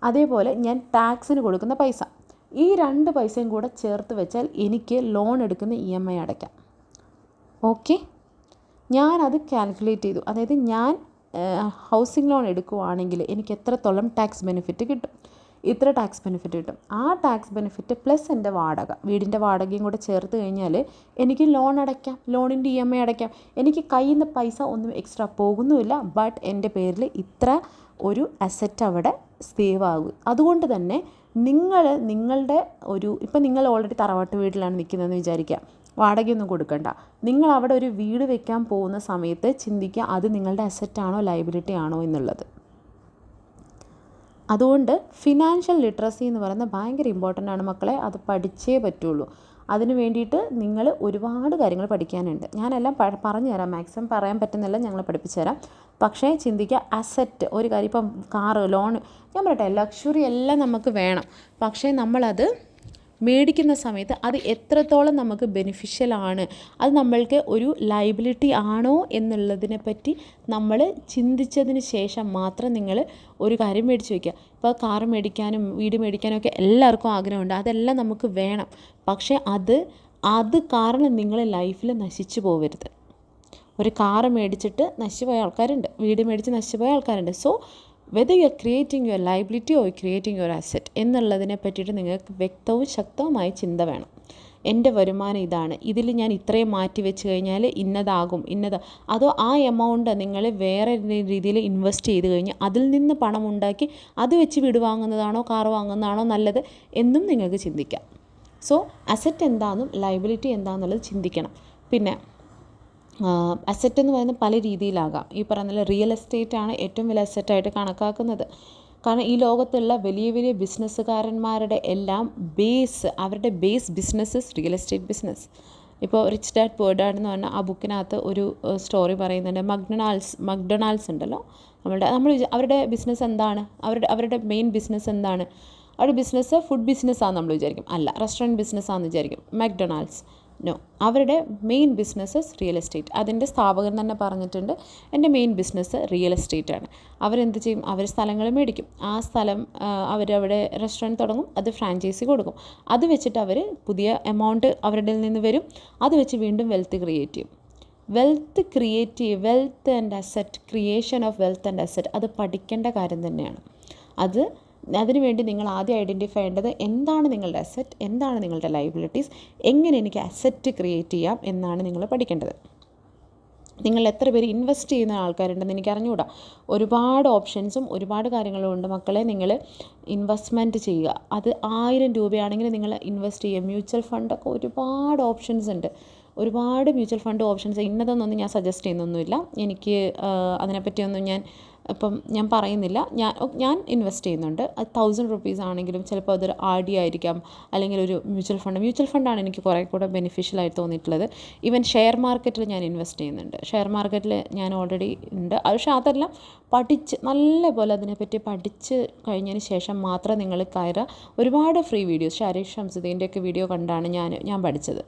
അതേപോലെ ഞാൻ ടാക്സിന് കൊടുക്കുന്ന പൈസ, ഈ 2 പൈസയും കൂടെ ചേർത്ത് വെച്ചാൽ എനിക്ക് ലോൺ എടുക്കുന്ന EMI അടയ്ക്കാം. ഓക്കെ, ഞാനത് കാൽക്കുലേറ്റ് ചെയ്തു. അതായത് ഞാൻ ഹൗസിംഗ് ലോൺ എടുക്കുവാണെങ്കിൽ എനിക്ക് എത്രത്തോളം ടാക്സ് ബെനിഫിറ്റ് കിട്ടും, ഇത്ര ടാക്സ് ബെനിഫിറ്റ് കിട്ടും. ആ ടാക്സ് ബെനിഫിറ്റ് പ്ലസ് എൻ്റെ വാടക, വീടിൻ്റെ വാടകയും കൂടെ ചേർത്ത് കഴിഞ്ഞാൽ എനിക്ക് ലോൺ അടയ്ക്കാം, ലോണിൻ്റെ EMI അടയ്ക്കാം. എനിക്ക് കയ്യിൽ നിന്ന് പൈസ ഒന്നും എക്സ്ട്രാ പോകുന്നുമില്ല, ബട്ട് എൻ്റെ പേരിൽ ഇത്ര ഒരു അസറ്റ് അവിടെ സേവ് ആകും. അതുകൊണ്ട് തന്നെ നിങ്ങളുടെ ഇപ്പം നിങ്ങൾ ഓൾറെഡി തറവാട്ട് വീട്ടിലാണ് നിൽക്കുന്നതെന്ന് വിചാരിക്കുക, വാടകയൊന്നും കൊടുക്കണ്ട. നിങ്ങൾ അവിടെ ഒരു വീട് വെക്കാൻ പോകുന്ന സമയത്ത് ചിന്തിക്കുക, അത് നിങ്ങളുടെ അസറ്റാണോ ലയബിലിറ്റി ആണോ എന്നുള്ളത്. അതുകൊണ്ട് ഫിനാൻഷ്യൽ ലിറ്ററസി എന്ന് പറയുന്നത് ഭയങ്കര ഇമ്പോർട്ടൻ്റ് ആണ് മക്കളെ. അത് പഠിച്ചേ പറ്റുള്ളൂ. അതിന് വേണ്ടിയിട്ട് നിങ്ങൾ ഒരുപാട് കാര്യങ്ങൾ പഠിക്കാനുണ്ട്. ഞാനെല്ലാം പറഞ്ഞു തരാം, മാക്സിമം പറയാൻ പറ്റുന്നില്ല, ഞങ്ങൾ പഠിപ്പിച്ചു തരാം. പക്ഷേ ചിന്തിക്കുക, അസറ്റ് ഒരു കാര്യം, ഇപ്പം കാറ്, ലോൺ, ഞാൻ പറയട്ടെ, ലക്ഷറി എല്ലാം നമുക്ക് വേണം. പക്ഷേ നമ്മളത് മേടിക്കുന്ന സമയത്ത് അത് എത്രത്തോളം നമുക്ക് ബെനിഫിഷ്യലാണ്, അത് നമ്മൾക്ക് ഒരു ലയബിലിറ്റി ആണോ എന്നുള്ളതിനെപ്പറ്റി നമ്മൾ ചിന്തിച്ചതിന് ശേഷം മാത്രം നിങ്ങൾ ഒരു കാര്യം മേടിച്ച് വയ്ക്കുക. ഇപ്പോൾ കാറ് മേടിക്കാനും വീട് മേടിക്കാനും ഒക്കെ എല്ലാവർക്കും ആഗ്രഹമുണ്ട്, അതെല്ലാം നമുക്ക് വേണം. പക്ഷേ അത് കാരണം നിങ്ങൾ ലൈഫിൽ നശിച്ചു പോകരുത്. ഒരു കാറ് മേടിച്ചിട്ട് നശിച്ചുപോയ ആൾക്കാരുണ്ട്, വീട് മേടിച്ച് നശിച്ചുപോയ ആൾക്കാരുണ്ട്. So whether you are creating your liability or creating your asset എന്നുള്ളതിനെ പറ്റിയിട്ട് നിങ്ങൾക്ക് വ്യക്തവും ശക്തവുമായ ചിന്ത വേണം. എൻ്റെ വരുമാനം ഇതാണ്, ഇതിൽ ഞാൻ ഇത്രയും മാറ്റി വെച്ച് കഴിഞ്ഞാൽ ഇന്നതാകും, അതോ ആ എമൗണ്ട് നിങ്ങൾ വേറെ രീതിയിൽ ഇൻവെസ്റ്റ് ചെയ്ത് കഴിഞ്ഞ് അതിൽ നിന്ന് പണം ഉണ്ടാക്കി അത് വെച്ച് വീട് വാങ്ങുന്നതാണോ കാർ വാങ്ങുന്നതാണോ നല്ലത് എന്നും നിങ്ങൾക്ക് ചിന്തിക്കാം. സോ അസറ്റ് എന്താണെന്നും ലയബിലിറ്റി എന്താണെന്നുള്ളത് ചിന്തിക്കണം. പിന്നെ അസറ്റ് എന്ന് പറയുന്നത് പല രീതിയിലാകാം. ഈ പറയുന്ന റിയൽ എസ്റ്റേറ്റ് ആണ് ഏറ്റവും വലിയ അസറ്റായിട്ട് കണക്കാക്കുന്നത്. കാരണം ഈ ലോകത്തുള്ള വലിയ വലിയ ബിസിനസ്സുകാരന്മാരുടെ എല്ലാം അവരുടെ base businesses real estate business. ഇപ്പോൾ റിച്ച് ഡാഡ് പുവർ ഡാഡ് എന്ന് പറഞ്ഞാൽ ആ ബുക്കിനകത്ത് ഒരു സ്റ്റോറി പറയുന്നുണ്ട്. മക്ഡൊണാൾഡ്സ് ഉണ്ടല്ലോ, അവരുടെ ബിസിനസ് എന്താണ്, അവരുടെ മെയിൻ ബിസിനസ് എന്താണ്? അവരുടെ ബിസിനസ് ഫുഡ് ബിസിനസ്സാണെന്ന് നമ്മൾ വിചാരിക്കും. അല്ല, റെസ്റ്റോറൻറ്റ് ബിസിനസ്സാണെന്ന് വിചാരിക്കും. മക്ഡൊണാൾഡ്സ് നോ, അവരുടെ മെയിൻ ബിസിനസ്സസ് റിയൽ എസ്റ്റേറ്റ്. അതിൻ്റെ സ്ഥാപകൻ തന്നെ പറഞ്ഞിട്ടുണ്ട്, എൻ്റെ മെയിൻ ബിസിനസ് റിയൽ എസ്റ്റേറ്റ് ആണ്. അവരെന്ത് ചെയ്യും? അവർ സ്ഥലങ്ങൾ മേടിക്കും, ആ സ്ഥലം അവരവിടെ റെസ്റ്റോറൻറ്റ് തുടങ്ങും, അത് ഫ്രാഞ്ചൈസി കൊടുക്കും. അത് വെച്ചിട്ട് അവർ പുതിയ എമൗണ്ട് അവരുടെ നിന്ന് വരും, അത് വെച്ച് വീണ്ടും വെൽത്ത് ക്രിയേറ്റ് ചെയ്യും. Wealth and asset, creation of wealth and asset, അത് പഠിക്കേണ്ട കാര്യം തന്നെയാണ്. അതിനുവേണ്ടി നിങ്ങൾ ആദ്യം ഐഡൻറ്റിഫൈ ചെയ്യേണ്ടത് എന്താണ് നിങ്ങളുടെ അസറ്റ്, എന്താണ് നിങ്ങളുടെ ലയബിലിറ്റീസ്, എങ്ങനെ എനിക്ക് അസറ്റ് ക്രിയേറ്റ് ചെയ്യാം എന്നാണ് നിങ്ങൾ പഠിക്കേണ്ടത്. നിങ്ങൾ എത്ര പേര് ഇൻവെസ്റ്റ് ചെയ്യുന്ന ആൾക്കാരുണ്ടെന്ന് എനിക്ക് അറിഞ്ഞുകൂടാ. ഒരുപാട് ഓപ്ഷൻസും ഒരുപാട് കാര്യങ്ങളും ഉണ്ട് മക്കളെ. നിങ്ങൾ ഇൻവെസ്റ്റ്മെൻറ്റ് ചെയ്യുക. അത് 1000 രൂപയാണെങ്കിൽ നിങ്ങൾ ഇൻവെസ്റ്റ് ചെയ്യുക. മ്യൂച്വൽ ഫണ്ടൊക്കെ ഒരുപാട് ഓപ്ഷൻസ് ഉണ്ട്. ഒരുപാട് മ്യൂച്വൽ ഫണ്ട് ഓപ്ഷൻസ്. ഇന്നതൊന്നും ഞാൻ സജസ്റ്റ് ചെയ്യുന്നൊന്നുമില്ല. എനിക്ക് അതിനെപ്പറ്റിയൊന്നും ഞാൻ പറയുന്നില്ല. ഞാൻ ഇൻവെസ്റ്റ് ചെയ്യുന്നുണ്ട്. അത് 1000 റുപ്പീസ് ആണെങ്കിലും ചിലപ്പോൾ അതൊരു RD ആയിരിക്കാം, അല്ലെങ്കിൽ ഒരു മ്യൂച്വൽ ഫണ്ടാണ് എനിക്ക് കുറേ കൂടെ ബെനിഫിഷ്യലായിട്ട് തോന്നിയിട്ടുള്ളത്. ഈവൻ ഷെയർ മാർക്കറ്റിൽ ഞാൻ ഇൻവെസ്റ്റ് ചെയ്യുന്നുണ്ട്. ഷെയർ മാർക്കറ്റിൽ ഞാൻ ഓൾറെഡി ഉണ്ട്. പക്ഷേ അതെല്ലാം പഠിച്ച് നല്ലപോലെ അതിനെപ്പറ്റി പഠിച്ച് കഴിഞ്ഞതിന് ശേഷം മാത്രം നിങ്ങൾ കയറുക. ഒരുപാട് ഫ്രീ വീഡിയോസ് ഷാരിഖ് ഷംസുദ്ദീൻ്റെയൊക്കെ വീഡിയോ കണ്ടാണ് ഞാൻ പഠിച്ചത്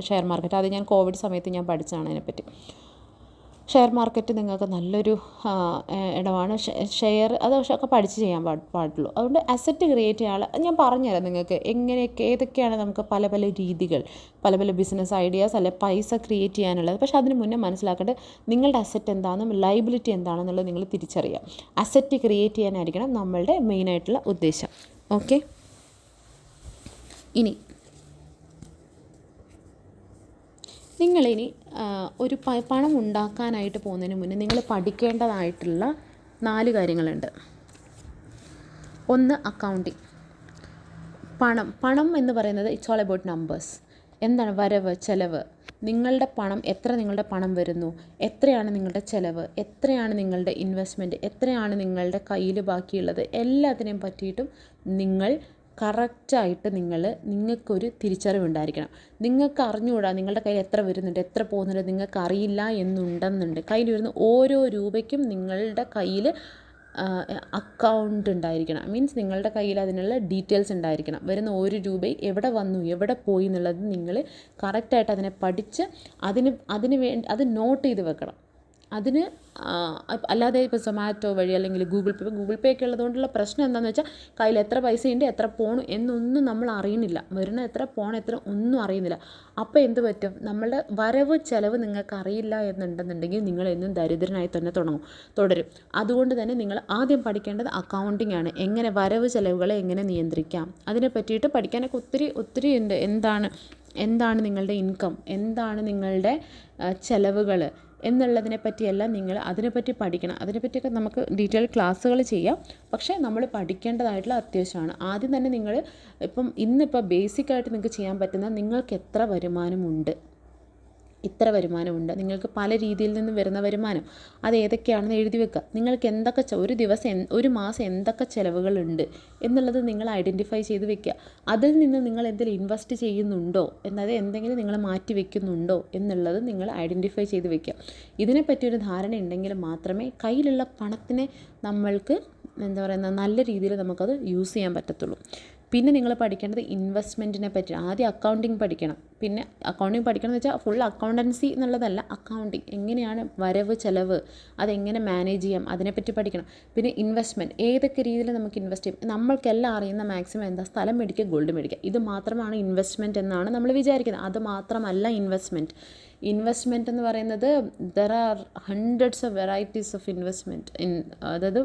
ഷെയർ മാർക്കറ്റ്. അത് ഞാൻ കോവിഡ് സമയത്ത് ഞാൻ പഠിച്ചതാണ് അതിനെപ്പറ്റി. ഷെയർ മാർക്കറ്റ് നിങ്ങൾക്ക് നല്ലൊരു ഇടമാണ്. ഷെയർ അതൊക്കെ പഠിച്ച് ചെയ്യാൻ പാടുള്ളൂ. അതുകൊണ്ട് അസറ്റ് ക്രിയേറ്റ് ചെയ്യാൻ ഞാൻ പറഞ്ഞുതരാം നിങ്ങൾക്ക് ഏതൊക്കെയാണ് നമുക്ക് പല പല രീതികൾ, പല പല ബിസിനസ് ഐഡിയാസ് അല്ലെ പൈസ ക്രിയേറ്റ് ചെയ്യാനുള്ളത്. പക്ഷേ അതിന് മുന്നേ മനസ്സിലാക്കേണ്ടത് നിങ്ങളുടെ അസറ്റ് എന്താണെന്നും ലൈബിലിറ്റി എന്താണെന്നുള്ളത് നിങ്ങൾ തിരിച്ചറിയുക. അസറ്റ് ക്രിയേറ്റ് ചെയ്യാനായിരിക്കണം നമ്മളുടെ മെയിനായിട്ടുള്ള ഉദ്ദേശം. ഓക്കെ, ഇനി നിങ്ങളിനി ഒരു പണം ഉണ്ടാക്കാനായിട്ട് പോകുന്നതിന് മുന്നേ നിങ്ങൾ പഠിക്കേണ്ടതായിട്ടുള്ള 4 കാര്യങ്ങളുണ്ട്. ഒന്ന്, അക്കൗണ്ടിങ്. പണം എന്ന് പറയുന്നത് ഇറ്റ്സ് ഓൾ അബൌട്ട് നമ്പേഴ്സ്. എന്താണ് വരവ് ചിലവ്, നിങ്ങളുടെ പണം നിങ്ങളുടെ പണം വരുന്നു, എത്രയാണ് നിങ്ങളുടെ ചിലവ്, എത്രയാണ് നിങ്ങളുടെ ഇൻവെസ്റ്റ്മെൻറ്റ്, എത്രയാണ് നിങ്ങളുടെ കയ്യിൽ ബാക്കിയുള്ളത്, എല്ലാത്തിനെയും പറ്റിയിട്ടും നിങ്ങൾ കറക്റ്റായിട്ട് നിങ്ങൾക്കൊരു തിരിച്ചറിവുണ്ടായിരിക്കണം. നിങ്ങൾക്ക് അറിഞ്ഞുകൂടാ നിങ്ങളുടെ കയ്യിൽ എത്ര വരുന്നുണ്ട് എത്ര പോകുന്നുണ്ട് നിങ്ങൾക്ക് അറിയില്ല എന്നുണ്ടെന്നുണ്ട്. കയ്യിൽ വരുന്ന ഓരോ രൂപയ്ക്കും നിങ്ങളുടെ കയ്യിൽ അക്കൗണ്ട് ഉണ്ടായിരിക്കണം. മീൻസ് നിങ്ങളുടെ കയ്യിൽ അതിനുള്ള ഡീറ്റെയിൽസ് ഉണ്ടായിരിക്കണം. വരുന്ന ഒരു രൂപയും എവിടെ വന്നു എവിടെ പോയി എന്നുള്ളത് നിങ്ങൾ കറക്റ്റായിട്ട് അതിനെ പഠിച്ച് അത് നോട്ട് ചെയ്ത് വെക്കണം. അതിന് അല്ലാതെ ഇപ്പോൾ സൊമാറ്റോ വഴി അല്ലെങ്കിൽ ഗൂഗിൾ പേ ഒക്കെ ഉള്ളതുകൊണ്ടുള്ള പ്രശ്നം എന്താണെന്ന് വെച്ചാൽ കയ്യിൽ എത്ര പൈസയുണ്ട് എത്ര പോണു എന്നൊന്നും നമ്മൾ അറിയുന്നില്ല. വരുന്ന എത്ര എത്ര ഒന്നും അറിയുന്നില്ല. അപ്പോൾ എന്ത് പറ്റും, നമ്മളുടെ വരവ് ചിലവ് നിങ്ങൾക്ക് അറിയില്ല എന്നുണ്ടെന്നുണ്ടെങ്കിൽ നിങ്ങൾ എന്നും ദരിദ്രനായി തന്നെ തുടരും. അതുകൊണ്ട് തന്നെ നിങ്ങൾ ആദ്യം പഠിക്കേണ്ടത് അക്കൗണ്ടിങ് ആണ്. എങ്ങനെ വരവ് ചിലവുകളെ എങ്ങനെ നിയന്ത്രിക്കാം അതിനെ പറ്റിയിട്ട് പഠിക്കാനൊക്കെ ഒത്തിരി ഉണ്ട്. എന്താണ് നിങ്ങളുടെ ഇൻകം, എന്താണ് നിങ്ങളുടെ ചിലവുകൾ എന്നുള്ളതിനെ പറ്റിയെല്ലാം നിങ്ങൾ അതിനെപ്പറ്റി പഠിക്കണം. അതിനെപ്പറ്റിയൊക്കെ നമുക്ക് ഡീറ്റെയിൽ ക്ലാസ്സുകൾ ചെയ്യാം. പക്ഷേ നമ്മൾ പഠിക്കേണ്ടതായിട്ടുള്ള അത്യാവശ്യമാണ്. ആദ്യം തന്നെ നിങ്ങൾ ഇന്നിപ്പോൾ ബേസിക്കായിട്ട് നിങ്ങൾക്ക് ചെയ്യാൻ പറ്റുന്ന നിങ്ങൾക്ക് എത്ര വരുമാനമുണ്ട്, ഇത്ര വരുമാനമുണ്ട്, നിങ്ങൾക്ക് പല രീതിയിൽ നിന്ന് വരുന്ന വരുമാനം അത് ഏതൊക്കെയാണെന്ന് എഴുതി വെക്കുക. നിങ്ങൾക്ക് എന്തൊക്കെ ഒരു മാസം എന്തൊക്കെ ചിലവുകളുണ്ട് എന്നുള്ളത് നിങ്ങൾ ഐഡൻറ്റിഫൈ ചെയ്ത് വെക്കുക. അതിൽ നിന്ന് നിങ്ങൾ എന്തെങ്കിലും ഇൻവെസ്റ്റ് ചെയ്യുന്നുണ്ടോ എന്നത് എന്തെങ്കിലും നിങ്ങൾ മാറ്റി വെക്കുന്നുണ്ടോ എന്നുള്ളത് നിങ്ങൾ ഐഡൻറ്റിഫൈ ചെയ്ത് വെക്കുക. ഇതിനെപ്പറ്റിയൊരു ധാരണ ഉണ്ടെങ്കിൽ മാത്രമേ കയ്യിലുള്ള പണത്തിനെ നമ്മൾക്ക് നല്ല രീതിയിൽ നമുക്കത് യൂസ് ചെയ്യാൻ പറ്റത്തുള്ളൂ. പിന്നെ നിങ്ങൾ പഠിക്കേണ്ടത് ഇൻവെസ്റ്റ്മെൻറ്റിനെ പറ്റി. ആദ്യം അക്കൗണ്ടിങ് പഠിക്കണം. പിന്നെ അക്കൗണ്ടിങ് പഠിക്കണം എന്ന് വെച്ചാൽ ഫുൾ അക്കൗണ്ടൻസി എന്നുള്ളതല്ല, അക്കൗണ്ടിങ് എങ്ങനെയാണ് വരവ് ചിലവ് അതെങ്ങനെ മാനേജ് ചെയ്യാം അതിനെപ്പറ്റി പഠിക്കണം. പിന്നെ ഇൻവെസ്റ്റ്മെൻറ്റ് ഏതൊക്കെ രീതിയിൽ നമുക്ക് ഇൻവെസ്റ്റ് ചെയ്യും. നമ്മൾക്കെല്ലാം അറിയുന്ന മാക്സിമം എന്താ, സ്ഥലം മേടിക്കുക, ഗോൾഡ് മേടിക്കുക. ഇത് മാത്രമാണ് ഇൻവെസ്റ്റ്മെൻറ്റ് എന്നാണ് നമ്മൾ വിചാരിക്കുന്നത്. അത് മാത്രമല്ല ഇൻവെസ്റ്റ്മെൻറ്റ് എന്ന് പറയുന്നത് there are hundreds of varieties of investment. അതായത്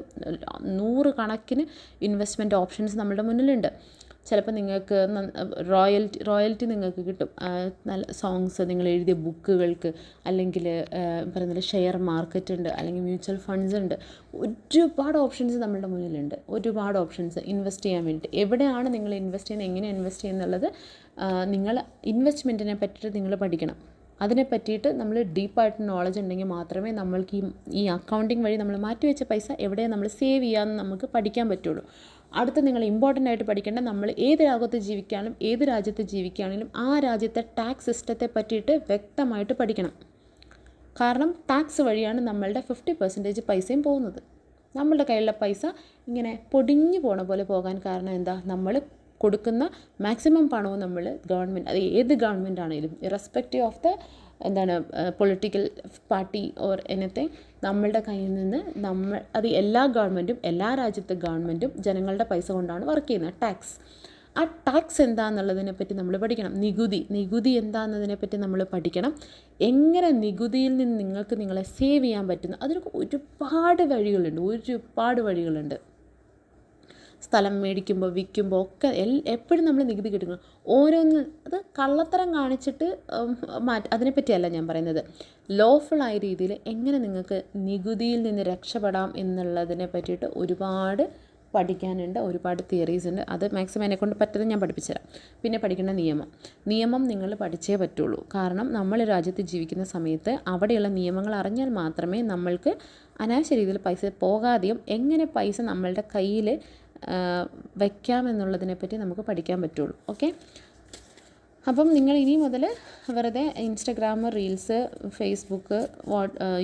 100 കണക്കിന് ഇൻവെസ്റ്റ്മെൻറ്റ് ഓപ്ഷൻസ് നമ്മുടെ മുന്നിലുണ്ട്. ചിലപ്പോൾ നിങ്ങൾക്ക് റോയൽറ്റി നിങ്ങൾക്ക് കിട്ടും. നല്ല സോങ്സ്, നിങ്ങൾ എഴുതിയ ബുക്കുകൾക്ക്, അല്ലെങ്കിൽ പറയുന്നത് ഷെയർ മാർക്കറ്റ് ഉണ്ട്, അല്ലെങ്കിൽ മ്യൂച്വൽ ഫണ്ട്സ് ഉണ്ട്. ഒരുപാട് ഓപ്ഷൻസ് നമ്മളുടെ മുന്നിലുണ്ട്. ഒരുപാട് ഓപ്ഷൻസ് ഇൻവെസ്റ്റ് ചെയ്യാൻ വേണ്ടിയിട്ട്. എവിടെയാണ് നിങ്ങൾ ഇൻവെസ്റ്റ് ചെയ്യുന്നത്, എങ്ങനെ ഇൻവെസ്റ്റ് ചെയ്യുന്നുള്ളത് നിങ്ങൾ ഇൻവെസ്റ്റ്മെൻറ്റിനെ പറ്റിയിട്ട് നിങ്ങൾ പഠിക്കണം. അതിനെ പറ്റിയിട്ട് നമ്മൾ ഡീപ്പായിട്ട് നോളജ് ഉണ്ടെങ്കിൽ മാത്രമേ നമ്മൾക്ക് ഈ അക്കൗണ്ടിങ് വഴി നമ്മൾ മാറ്റിവെച്ച പൈസ എവിടെയാണ് നമ്മൾ സേവ് ചെയ്യാമെന്ന് നമുക്ക് പഠിക്കാൻ പറ്റുള്ളൂ. അടുത്ത് നിങ്ങൾ ഇമ്പോർട്ടൻ്റ് ആയിട്ട് പഠിക്കേണ്ട, നമ്മൾ ഏത് രാജ്യത്ത് ജീവിക്കുകയാണെങ്കിലും ഏത് രാജ്യത്ത് ജീവിക്കുകയാണെങ്കിലും ആ രാജ്യത്തെ ടാക്സ് സിസ്റ്റത്തെ പറ്റിയിട്ട് വ്യക്തമായിട്ട് പഠിക്കണം. കാരണം ടാക്സ് വഴിയാണ് നമ്മളുടെ 50% പൈസയും പോകുന്നത്. നമ്മളുടെ കയ്യിലുള്ള പൈസ ഇങ്ങനെ പൊടിഞ്ഞു പോണ പോലെ പോകാൻ കാരണം എന്താ, നമ്മൾ കൊടുക്കുന്ന മാക്സിമം പണവും നമ്മൾ ഗവൺമെൻറ്, അത് ഏത് ഗവൺമെൻറ് ആണെങ്കിലും irrespective of political party or anything, നമ്മളുടെ കയ്യിൽ നിന്ന് അത് എല്ലാ ഗവൺമെൻറ്റും എല്ലാ രാജ്യത്തെ ഗവൺമെൻറ്റും ജനങ്ങളുടെ പൈസ കൊണ്ടാണ് വർക്ക് ചെയ്യുന്നത്. ടാക്സ്, ആ ടാക്സ് എന്താണെന്നുള്ളതിനെ പറ്റി നമ്മൾ പഠിക്കണം. നികുതി എന്താണെന്നതിനെപ്പറ്റി നമ്മൾ പഠിക്കണം. എങ്ങനെ നികുതിയിൽ നിന്ന് നിങ്ങൾക്ക് നിങ്ങളെ സേവ് ചെയ്യാൻ പറ്റുന്നു, അതിനൊക്കെ ഒരുപാട് വഴികളുണ്ട്. സ്ഥലം മേടിക്കുമ്പോൾ വിൽക്കുമ്പോൾ ഒക്കെ എപ്പോഴും നമ്മൾ നികുതി കിട്ടുന്നു. ഓരോന്ന് അത് കള്ളത്തരം കാണിച്ചിട്ട് അതിനെപ്പറ്റിയല്ല ഞാൻ പറയുന്നത്. ലോഫുള്ളായ രീതിയിൽ എങ്ങനെ നിങ്ങൾക്ക് നികുതിയിൽ നിന്ന് രക്ഷപ്പെടാം എന്നുള്ളതിനെ പറ്റിയിട്ട് ഒരുപാട് പഠിക്കാനുണ്ട്, ഒരുപാട് തിയറീസ് ഉണ്ട്. അത് മാക്സിമം എന്നെക്കൊണ്ട് പറ്റുന്നത് ഞാൻ പഠിപ്പിച്ചുതരാം. പിന്നെ പഠിക്കേണ്ട നിയമം നിങ്ങൾ പഠിച്ചേ പറ്റുള്ളൂ. കാരണം നമ്മൾ രാജ്യത്ത് ജീവിക്കുന്ന സമയത്ത് അവിടെയുള്ള നിയമങ്ങൾ അറിഞ്ഞാൽ മാത്രമേ നമ്മൾക്ക് അനാവശ്യ രീതിയിൽ പൈസ പോകാതെയും എങ്ങനെ പൈസ നമ്മളുടെ കയ്യിൽ വയ്ക്കാമെന്നുള്ളതിനെപ്പറ്റി നമുക്ക് പഠിക്കാൻ പറ്റുള്ളൂ. ഓക്കെ, അപ്പം നിങ്ങൾ ഇനി മുതൽ വെറുതെ ഇൻസ്റ്റഗ്രാം റീൽസ്, ഫേസ്ബുക്ക്,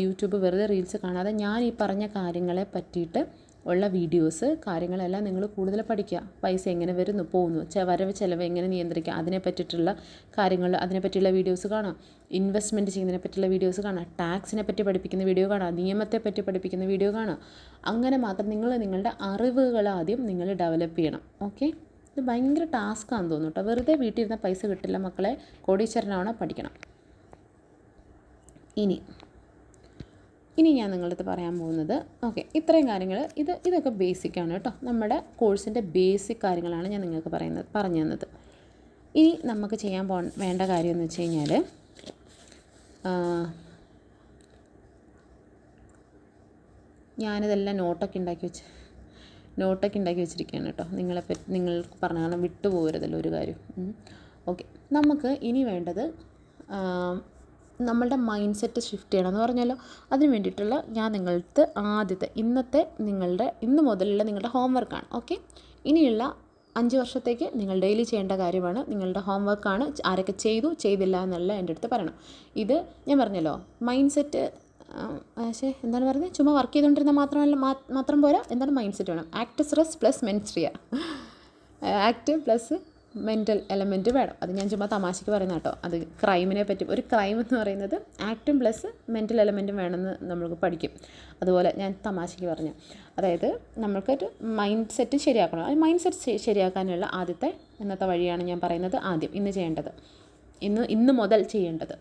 യൂട്യൂബ് വെറുതെ റീൽസ് കാണാതെ ഞാൻ ഈ പറഞ്ഞ കാര്യങ്ങളെ പറ്റിയിട്ട് ഉള്ള വീഡിയോസ് കാര്യങ്ങളെല്ലാം നിങ്ങൾ കൂടുതൽ പഠിക്കുക. പൈസ എങ്ങനെ വരുന്നു പോകുന്നു, വരവ് ചിലവ് എങ്ങനെ നിയന്ത്രിക്കുക, അതിനെ പറ്റിയിട്ടുള്ള കാര്യങ്ങൾ, അതിനെപ്പറ്റിയുള്ള വീഡിയോസ് കാണാം. ഇൻവെസ്റ്റ്മെൻറ്റ് ചെയ്യുന്നതിനെ പറ്റിയുള്ള വീഡിയോസ് കാണാം. ടാക്സിനെ പറ്റി പഠിപ്പിക്കുന്ന വീഡിയോ കാണാം. നിയമത്തെ പറ്റി പഠിപ്പിക്കുന്ന വീഡിയോ കാണാം. അങ്ങനെ മാത്രം നിങ്ങളുടെ അറിവുകൾ ആദ്യം നിങ്ങൾ ഡെവലപ്പ് ചെയ്യണം. ഓക്കെ, ഇത് ഭയങ്കര ടാസ്ക്കാണെന്ന് തോന്നുന്നു കേട്ടോ. വെറുതെ വീട്ടിൽ ഇരുന്ന പൈസ കിട്ടില്ല മക്കളെ. കോടീശ്വരനാവണം, പഠിക്കണം. ഇനി ഞാൻ നിങ്ങളുടെ അടുത്ത് പറയാൻ പോകുന്നത്, ഓക്കെ, ഇത്രയും കാര്യങ്ങൾ ഇതൊക്കെ ബേസിക്കാണ് കേട്ടോ. നമ്മുടെ കോഴ്സിൻ്റെ ബേസിക് കാര്യങ്ങളാണ് ഞാൻ നിങ്ങൾക്ക് പറഞ്ഞു തന്നത്. ഇനി നമുക്ക് ചെയ്യാൻ വേണ്ട കാര്യം എന്ന് വെച്ച് കഴിഞ്ഞാൽ, ഞാനിതെല്ലാം നോട്ടൊക്കെ ഉണ്ടാക്കി വെച്ചിരിക്കുകയാണ് കേട്ടോ. നിങ്ങൾക്ക് പറഞ്ഞ കാരണം വിട്ടുപോകരുതല്ലോ ഒരു കാര്യം. ഓക്കെ, നമുക്ക് ഇനി വേണ്ടത് നമ്മളുടെ മൈൻഡ് സെറ്റ് ഷിഫ്റ്റ് ചെയ്യണം എന്ന് പറഞ്ഞാലോ. അതിന് വേണ്ടിയിട്ടുള്ള ഞാൻ നിങ്ങൾക്ക് ഇന്ന് മുതലുള്ള നിങ്ങളുടെ ഹോംവർക്കാണ്. ഓക്കെ, ഇനിയുള്ള 5 വർഷത്തേക്ക് നിങ്ങൾ ഡെയിലി ചെയ്യേണ്ട കാര്യമാണ്. നിങ്ങളുടെ ഹോംവർക്കാണ്. ആരൊക്കെ ചെയ്തില്ല എന്നുള്ള എൻ്റെ അടുത്ത് പറയണം. ഇത് ഞാൻ പറഞ്ഞല്ലോ, മൈൻഡ് സെറ്റ് എന്താണ് പറയുന്നത്, ചുമ്മാ വർക്ക് ചെയ്തുകൊണ്ടിരുന്ന മാത്രം പോരാ, എന്താണ് മൈൻഡ് സെറ്റ് വേണം. ആക്ട് സ്ട്രെസ് പ്ലസ് മെൻസ്ട്രിയ, ആക്ട് പ്ലസ് മെൻ്റൽ എലമെൻറ്റ് വേണം. അത് ഞാൻ ചുമ്മാ തമാശയ്ക്ക് പറയുന്ന കേട്ടോ. അത് ക്രൈമിനെ പറ്റി, ഒരു ക്രൈം എന്ന് പറയുന്നത് ആക്റ്റും പ്ലസ് മെൻ്റൽ എലമെൻറ്റും വേണമെന്ന് നമ്മൾക്ക് പഠിക്കും. അതുപോലെ ഞാൻ തമാശയ്ക്ക് പറഞ്ഞു, അതായത് നമ്മൾക്കൊരു മൈൻഡ് സെറ്റ് ശരിയാക്കണം. ആ മൈൻഡ് സെറ്റ് ശരിയാക്കാനുള്ള ഇന്നത്തെ വഴിയാണ് ഞാൻ പറയുന്നത്. ആദ്യം ഇന്ന് മുതൽ ചെയ്യേണ്ടത്,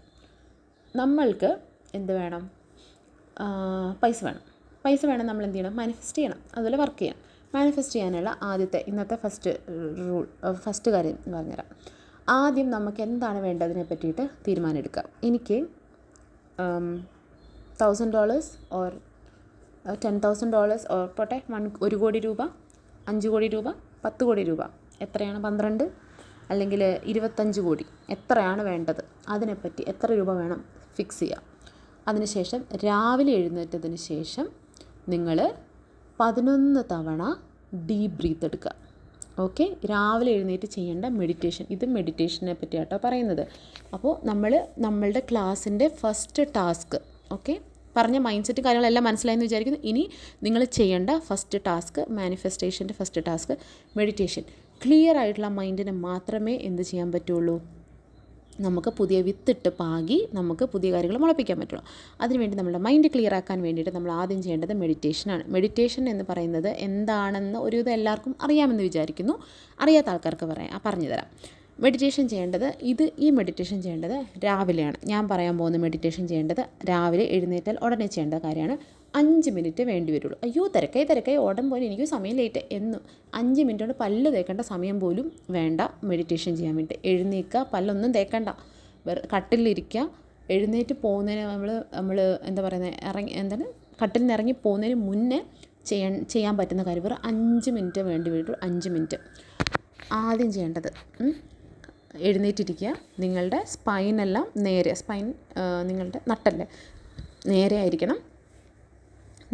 നമ്മൾക്ക് എന്ത് വേണം, പൈസ വേണം. നമ്മൾ എന്ത് ചെയ്യണം, മാനിഫെസ്റ്റ് ചെയ്യണം. അതുപോലെ വർക്ക് ചെയ്യണം. മാനിഫെസ്റ്റ് ചെയ്യാനുള്ള ഇന്നത്തെ ഫസ്റ്റ് കാര്യം എന്ന് പറഞ്ഞുതരാം. ആദ്യം നമുക്ക് എന്താണ് വേണ്ടതിനെ പറ്റിയിട്ട് തീരുമാനം എടുക്കാം. എനിക്ക് $1,000 ഓർ $10,000 ഓർ പോട്ടെ 1 കോടി രൂപ, 5 കോടി രൂപ, 10 കോടി രൂപ, എത്രയാണ്, 12 അല്ലെങ്കിൽ 25 കോടി, എത്രയാണ് വേണ്ടത്, അതിനെപ്പറ്റി എത്ര രൂപ വേണം ഫിക്സ് ചെയ്യുക. അതിനുശേഷം രാവിലെ എഴുന്നേറ്റതിന് ശേഷം നിങ്ങൾ 11 തവണ ഡീപ്പ് ബ്രീത്ത് എടുക്കുക. ഓക്കെ, രാവിലെ എഴുന്നേറ്റ് ചെയ്യേണ്ട മെഡിറ്റേഷൻ. ഇത് മെഡിറ്റേഷനെ പറ്റിയാട്ടോ പറയുന്നത്. അപ്പോൾ നമ്മളുടെ ക്ലാസ്സിൻ്റെ ഫസ്റ്റ് ടാസ്ക്, ഓക്കെ, പറഞ്ഞ മൈൻഡ് സെറ്റ് കാര്യങ്ങളെല്ലാം മനസ്സിലായെന്ന് വിചാരിക്കുന്നു. ഇനി നിങ്ങൾ ചെയ്യേണ്ട ഫസ്റ്റ് ടാസ്ക്, മാനിഫെസ്റ്റേഷൻ്റെ ഫസ്റ്റ് ടാസ്ക് മെഡിറ്റേഷൻ. ക്ലിയർ ആയിട്ടുള്ള മൈൻഡിന് മാത്രമേ എന്ത് ചെയ്യാൻ പറ്റുള്ളൂ, നമുക്ക് പുതിയ വിത്തിട്ട് പാകി നമുക്ക് പുതിയ കാര്യങ്ങൾ മുളപ്പിക്കാൻ പറ്റുള്ളൂ. അതിനുവേണ്ടി നമ്മുടെ മൈൻഡ് ക്ലിയർ ആക്കാൻ വേണ്ടിയിട്ട് നമ്മൾ ആദ്യം ചെയ്യേണ്ടത് മെഡിറ്റേഷനാണ്. മെഡിറ്റേഷൻ എന്ന് പറയുന്നത് എന്താണെന്ന് ഒരുവിധം എല്ലാവർക്കും അറിയാമെന്ന് വിചാരിക്കുന്നു. അറിയാത്ത ആൾക്കാർക്ക് പറഞ്ഞു തരാം. മെഡിറ്റേഷൻ ചെയ്യേണ്ടത് ഈ മെഡിറ്റേഷൻ ചെയ്യേണ്ടത് രാവിലെയാണ്. ഞാൻ പറയാൻ പോകുന്ന മെഡിറ്റേഷൻ ചെയ്യേണ്ടത് രാവിലെ എഴുന്നേറ്റാൽ ഉടനെ ചെയ്യേണ്ട കാര്യമാണ്. 5 മിനിറ്റ് വേണ്ടി വരുള്ളൂ. അയ്യോ തിരക്കായി ഓടം പോലെ എനിക്ക് സമയം ലേറ്റ് എന്ന് 5 മിനിറ്റ് കൊണ്ട് പല്ല് തേക്കേണ്ട സമയം പോലും വേണ്ട മെഡിറ്റേഷൻ ചെയ്യാൻ വേണ്ടി. എഴുന്നേൽക്കുക, പല്ലൊന്നും തേക്കണ്ട, കട്ടിലിരിക്കുക. എഴുന്നേറ്റ് പോകുന്നതിന് നമ്മൾ എന്താ പറയുന്നത്, കട്ടിൽ നിന്ന് ഇറങ്ങി പോകുന്നതിന് മുന്നേ ചെയ്യാൻ പറ്റുന്ന കാര്യം വേറെ 5 മിനിറ്റ് വേണ്ടി വരുള്ളൂ. 5 മിനിറ്റ് ആദ്യം ചെയ്യേണ്ടത്, എഴുന്നേറ്റിരിക്കുക. നിങ്ങളുടെ സ്പൈനെല്ലാം നേരെ, നിങ്ങളുടെ നട്ടല്ലേ നേരെ ആയിരിക്കണം.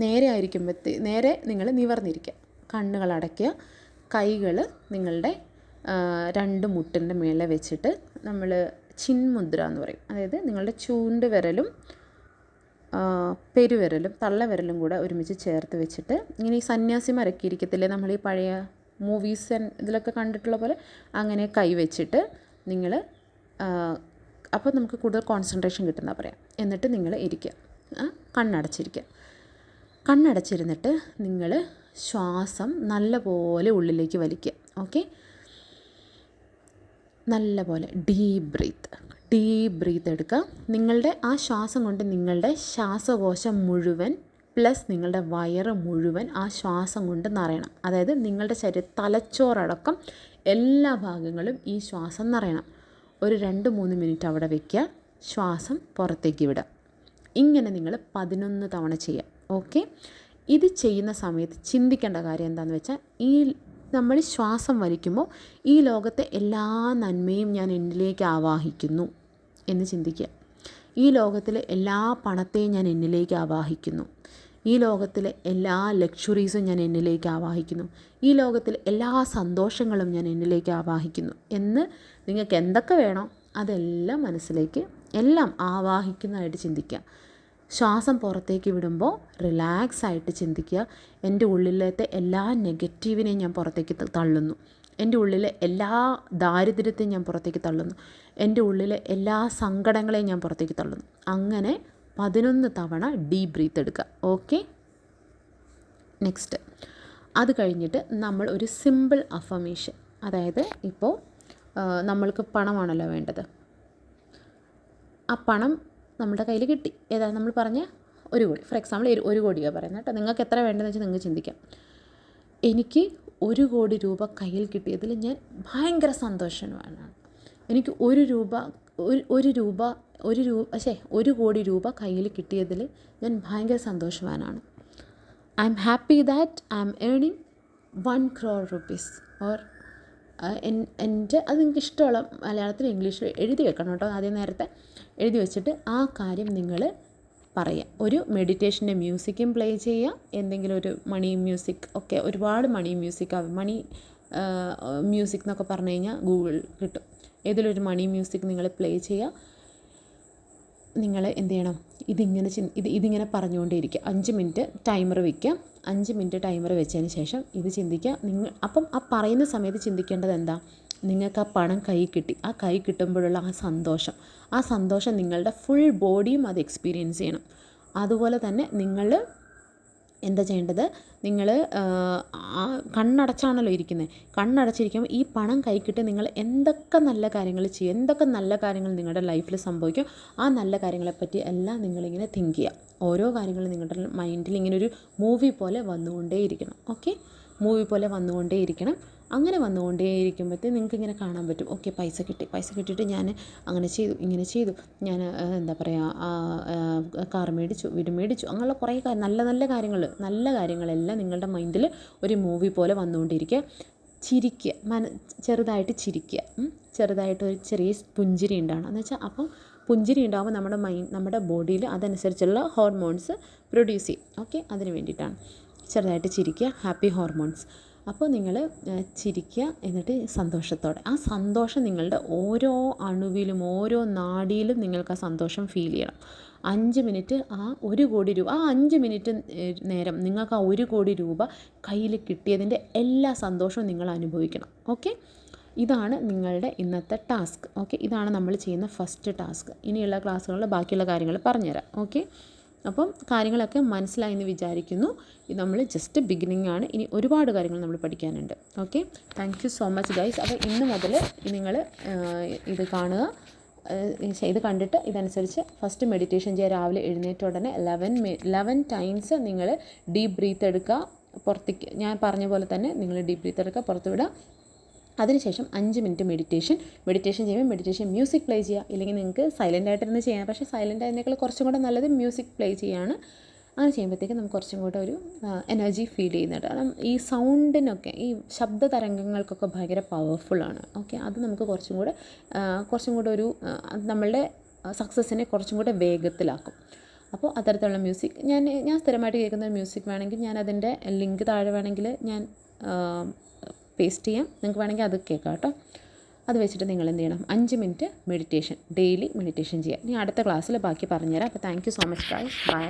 നേരെ നിങ്ങൾ നിവർന്നിരിക്കുക. കണ്ണുകൾ അടയ്ക്കുക. കൈകൾ നിങ്ങളുടെ 2 മുട്ടിൻ്റെ മേലെ വെച്ചിട്ട് നമ്മൾ ചിന്മുദ്ര എന്ന് പറയും. അതായത് നിങ്ങളുടെ ചൂണ്ട് വിരലും പെരുവിരലും തള്ളവിരലും കൂടെ ഒരുമിച്ച് ചേർത്ത് വെച്ചിട്ട് ഇങ്ങനെ ഈ സന്യാസിമാരൊക്കെ ഇരിക്കത്തില്ലേ, നമ്മൾ ഈ പഴയ മൂവീസ് ഇതിലൊക്കെ കണ്ടിട്ടുള്ള പോലെ അങ്ങനെ കൈ വെച്ചിട്ട് നിങ്ങൾ, അപ്പോൾ നമുക്ക് കൂടുതൽ കോൺസെൻട്രേഷൻ കിട്ടുന്ന പറയാം. എന്നിട്ട് നിങ്ങൾ ഇരിക്കുക, കണ്ണടച്ചിരുന്നിട്ട് നിങ്ങൾ ശ്വാസം നല്ലപോലെ ഉള്ളിലേക്ക് വലിക്കുക. ഓക്കെ, നല്ലപോലെ ഡീപ്പ് ബ്രീത്ത് എടുക്കുക. നിങ്ങളുടെ ആ ശ്വാസം കൊണ്ട് നിങ്ങളുടെ ശ്വാസകോശം മുഴുവൻ പ്ലസ് നിങ്ങളുടെ വയറ് മുഴുവൻ ആ ശ്വാസം കൊണ്ട് നിറയണം. അതായത് നിങ്ങളുടെ തലച്ചോറടക്കം എല്ലാ ഭാഗങ്ങളും ഈ ശ്വാസം നിറയണം. ഒരു 2-3 മിനിറ്റ് അവിടെ വയ്ക്കുക, ശ്വാസം പുറത്തേക്ക് വിടുക. ഇങ്ങനെ നിങ്ങൾ 11 തവണ ചെയ്യുക. ഓക്കെ. ഇത് ചെയ്യുന്ന സമയത്ത് ചിന്തിക്കേണ്ട കാര്യം എന്താണെന്ന് വെച്ചാൽ, ഈ നമ്മൾ ശ്വാസം വലിക്കുമ്പോൾ ഈ ലോകത്തെ എല്ലാ നന്മയും ഞാൻ എന്നിലേക്ക് ആവാഹിക്കുന്നു എന്ന് ചിന്തിക്കുക. ഈ ലോകത്തിലെ എല്ലാ പണത്തെയും ഞാൻ എന്നിലേക്ക് ആവാഹിക്കുന്നു. ഈ ലോകത്തിലെ എല്ലാ ലക്ഷറീസും ഞാൻ എന്നിലേക്ക് ആവാഹിക്കുന്നു. ഈ ലോകത്തിലെ എല്ലാ സന്തോഷങ്ങളും ഞാൻ എന്നിലേക്ക് ആവാഹിക്കുന്നു എന്ന് നിങ്ങൾക്ക് എന്തൊക്കെ വേണോ അതെല്ലാം മനസ്സിലേക്ക് എല്ലാം ആവാഹിക്കുന്നതായിട്ട് ചിന്തിക്കുക. ശ്വാസം പുറത്തേക്ക് വിടുമ്പോൾ റിലാക്സ് ആയിട്ട് ചിന്തിക്കുക. എൻ്റെ ഉള്ളിലത്തെ എല്ലാ നെഗറ്റീവിനെയും ഞാൻ പുറത്തേക്ക് തള്ളുന്നു. എൻ്റെ ഉള്ളിലെ എല്ലാ ദാരിദ്ര്യത്തെയും ഞാൻ പുറത്തേക്ക് തള്ളുന്നു. എൻ്റെ ഉള്ളിലെ എല്ലാ സങ്കടങ്ങളെയും ഞാൻ പുറത്തേക്ക് തള്ളുന്നു. അങ്ങനെ 11 തവണ ഡീപ് ബ്രീത്ത് എടുക്കുക. ഓക്കെ. നെക്സ്റ്റ്, അത് കഴിഞ്ഞിട്ട് നമ്മൾ ഒരു സിമ്പിൾ അഫർമേഷൻ, അതായത് ഇപ്പോൾ നമ്മൾക്ക് പണമാണല്ലോ വേണ്ടത്. ആ പണം നമ്മുടെ കയ്യിൽ കിട്ടി. ഏതാ നമ്മൾ പറഞ്ഞ 1 കോടി. ഫോർ എക്സാമ്പിൾ 1 കോടിയാണ് പറയുന്നത് കേട്ടോ. നിങ്ങൾക്ക് എത്ര വേണ്ടതെന്ന് വെച്ചാൽ നിങ്ങൾക്ക് ചിന്തിക്കാം. എനിക്ക് 1 കോടി രൂപ കയ്യിൽ കിട്ടിയതിൽ ഞാൻ ഭയങ്കര സന്തോഷവാനാണ്. എനിക്ക് 1 കോടി രൂപ കയ്യിൽ കിട്ടിയതിൽ ഞാൻ ഭയങ്കര സന്തോഷവാനാണ്. I am happy that I am ഏണിങ് 1 crore rupees. ഓർ എൻ്റെ അത് നിങ്ങൾക്ക് ഇഷ്ടമുള്ള മലയാളത്തിൽ ഇംഗ്ലീഷിൽ എഴുതി വെക്കണം കേട്ടോ. ആദ്യം നേരത്തെ എഴുതി വെച്ചിട്ട് ആ കാര്യം നിങ്ങൾ പറയുക. ഒരു മെഡിറ്റേഷൻ്റെ മ്യൂസിക്കും പ്ലേ ചെയ്യുക. എന്തെങ്കിലും ഒരു മണി മ്യൂസിക് ഒക്കെ, ഒരുപാട് മണി മ്യൂസിക് എന്നൊക്കെ പറഞ്ഞു കഴിഞ്ഞാൽ ഗൂഗിൾ കിട്ടും. ഏതിലൊരു മണി മ്യൂസിക് നിങ്ങൾ പ്ലേ ചെയ്യുക. നിങ്ങൾ എന്ത് ചെയ്യണം, ഇതിങ്ങനെ പറഞ്ഞുകൊണ്ടേയിരിക്കുക. 5 മിനിറ്റ് ടൈമർ വയ്ക്കുക. 5 മിനിറ്റ് ടൈമർ വെച്ചതിന് ശേഷം ഇത് ചിന്തിക്കുക. അപ്പം ആ പറയുന്ന സമയത്ത് ചിന്തിക്കേണ്ടത് എന്താ, നിങ്ങൾക്ക് ആ പണം കൈ കിട്ടി. ആ കൈ കിട്ടുമ്പോഴുള്ള ആ സന്തോഷം നിങ്ങളുടെ ഫുൾ ബോഡിയും അത് എക്സ്പീരിയൻസ് ചെയ്യണം. അതുപോലെ തന്നെ നിങ്ങൾ എന്താ ചെയ്യേണ്ടത്, നിങ്ങൾ കണ്ണടച്ചാണല്ലോ ഇരിക്കുന്നത്. കണ്ണടച്ചിരിക്കുമ്പോൾ ഈ പണം കൈ കിട്ടി നിങ്ങൾ എന്തൊക്കെ നല്ല കാര്യങ്ങൾ ചെയ്യും, എന്തൊക്കെ നല്ല കാര്യങ്ങൾ നിങ്ങളുടെ ലൈഫിൽ സംഭവിക്കും, ആ നല്ല കാര്യങ്ങളെപ്പറ്റി എല്ലാം നിങ്ങളിങ്ങനെ തിങ്ക് ചെയ്യുക. ഓരോ കാര്യങ്ങളും നിങ്ങളുടെ മൈൻഡിൽ ഇങ്ങനെ ഒരു മൂവി പോലെ വന്നുകൊണ്ടേയിരിക്കണം. ഓക്കെ, മൂവി പോലെ വന്നുകൊണ്ടേയിരിക്കണം. അങ്ങനെ വന്നുകൊണ്ടേയിരിക്കുമ്പോഴത്തേക്ക് നിങ്ങൾക്ക് ഇങ്ങനെ കാണാൻ പറ്റും. ഓക്കെ, പൈസ കിട്ടിയിട്ട് ഞാൻ അങ്ങനെ ചെയ്തു, ഇങ്ങനെ ചെയ്തു, ഞാൻ എന്താ പറയുക, കാർ മേടിച്ചു, വീട് മേടിച്ചു, അങ്ങനെയുള്ള കുറേ നല്ല കാര്യങ്ങളെല്ലാം നിങ്ങളുടെ മൈൻഡിൽ ഒരു മൂവി പോലെ വന്നുകൊണ്ടിരിക്കുക. ചിരിക്കുക, ചെറുതായിട്ട് ചിരിക്കുക. ചെറുതായിട്ടൊരു ചെറിയ പുഞ്ചിരി ഉണ്ടാവണം. എന്ന് വെച്ചാൽ അപ്പം പുഞ്ചിരി ഉണ്ടാകുമ്പോൾ നമ്മുടെ ബോഡിയിൽ അതനുസരിച്ചുള്ള ഹോർമോൺസ് പ്രൊഡ്യൂസ് ചെയ്യും. ഓക്കെ, അതിന് വേണ്ടിയിട്ടാണ് ചെറുതായിട്ട് ചിരിക്കുക, ഹാപ്പി ഹോർമോൺസ്. അപ്പോൾ നിങ്ങൾ ചിരിക്കുക, എന്നിട്ട് സന്തോഷത്തോടെ ആ സന്തോഷം നിങ്ങളുടെ ഓരോ അണുവിലും ഓരോ നാഡിയിലും നിങ്ങൾക്ക് ആ സന്തോഷം ഫീൽ ചെയ്യണം. 5 മിനിറ്റ് ആ 1 കോടി രൂപ, ആ 5 മിനിറ്റ് നേരം നിങ്ങൾക്ക് ആ 1 കോടി രൂപ കയ്യിൽ കിട്ടിയതിൻ്റെ എല്ലാ സന്തോഷവും നിങ്ങൾ അനുഭവിക്കണം. ഓക്കെ, ഇതാണ് നിങ്ങളുടെ ഇന്നത്തെ ടാസ്ക്. ഓക്കെ, ഇതാണ് നമ്മൾ ചെയ്യുന്ന ഫസ്റ്റ് ടാസ്ക്. ഇനിയുള്ള ക്ലാസ്സുകളിൽ ബാക്കിയുള്ള കാര്യങ്ങൾ പറഞ്ഞുതരാം. ഓക്കെ, അപ്പം കാര്യങ്ങളൊക്കെ മനസ്സിലായി എന്ന് വിചാരിക്കുന്നു. ഇത് നമ്മൾ ജസ്റ്റ് ബിഗിനിങ് ആണ്. ഇനി ഒരുപാട് കാര്യങ്ങൾ നമ്മൾ പഠിക്കാനുണ്ട്. Okay, thank you so much guys. അപ്പോൾ ഇന്ന് മുതൽ നിങ്ങൾ ഇത് കാണുക. ഇത് കണ്ടിട്ട് ഇതനുസരിച്ച് ഫസ്റ്റ് മെഡിറ്റേഷൻ ചെയ്യുക. രാവിലെ എഴുന്നേറ്റ ഉടനെ 11 ടൈംസ് നിങ്ങൾ ഡീപ്പ് ബ്രീത്ത് എടുക്കുക. പുറത്തേക്ക് ഞാൻ പറഞ്ഞ പോലെ തന്നെ നിങ്ങൾ ഡീപ്പ് ബ്രീത്ത് എടുക്കുക, പുറത്ത് വിടുക. അതിനുശേഷം 5 മിനിറ്റ് മെഡിറ്റേഷൻ ചെയ്യുമ്പോൾ മെഡിറ്റേഷൻ മ്യൂസിക് പ്ലേ ചെയ്യുക. ഇല്ലെങ്കിൽ നിങ്ങൾക്ക് സൈലൻ്റ് ആയിട്ടിരുന്ന് ചെയ്യാം. പക്ഷേ സൈലൻ്റ് ആയതിനേക്കാൾ കുറച്ചും കൂടെ നല്ലത് മ്യൂസിക് പ്ലേ ചെയ്യുകയാണ്. അങ്ങനെ ചെയ്യുമ്പോഴത്തേക്ക് നമുക്ക് കുറച്ചും കൂടെ ഒരു എനർജി ഫീൽ ചെയ്യുന്നുണ്ട്. കാരണം ഈ സൗണ്ടിനൊക്കെ, ഈ ശബ്ദ തരംഗങ്ങൾക്കൊക്കെ ഭയങ്കര പവർഫുള്ളാണ്. ഓക്കെ, അത് നമുക്ക് കുറച്ചും കൂടെ ഒരു നമ്മളുടെ സക്സസ്സിനെ കുറച്ചും കൂടെ വേഗത്തിലാക്കും. അപ്പോൾ അത്തരത്തിലുള്ള മ്യൂസിക് ഞാൻ സ്ഥിരമായിട്ട് കേൾക്കുന്ന മ്യൂസിക് വേണമെങ്കിൽ ഞാൻ അതിൻ്റെ ലിങ്ക് താഴെ വേണമെങ്കിൽ ഞാൻ പേസ്റ്റ് ചെയ്യാം. നിങ്ങൾക്ക് വേണമെങ്കിൽ അത് കേൾക്കാം കേട്ടോ. അത് വെച്ചിട്ട് നിങ്ങൾ എന്ത് ചെയ്യണം, 5 മിനിറ്റ് മെഡിറ്റേഷൻ, ഡെയിലി മെഡിറ്റേഷൻ ചെയ്യുക. ഇനി അടുത്ത ക്ലാസ്സിൽ ബാക്കി പറഞ്ഞുതരാം. അപ്പോൾ thank you so much guys. By.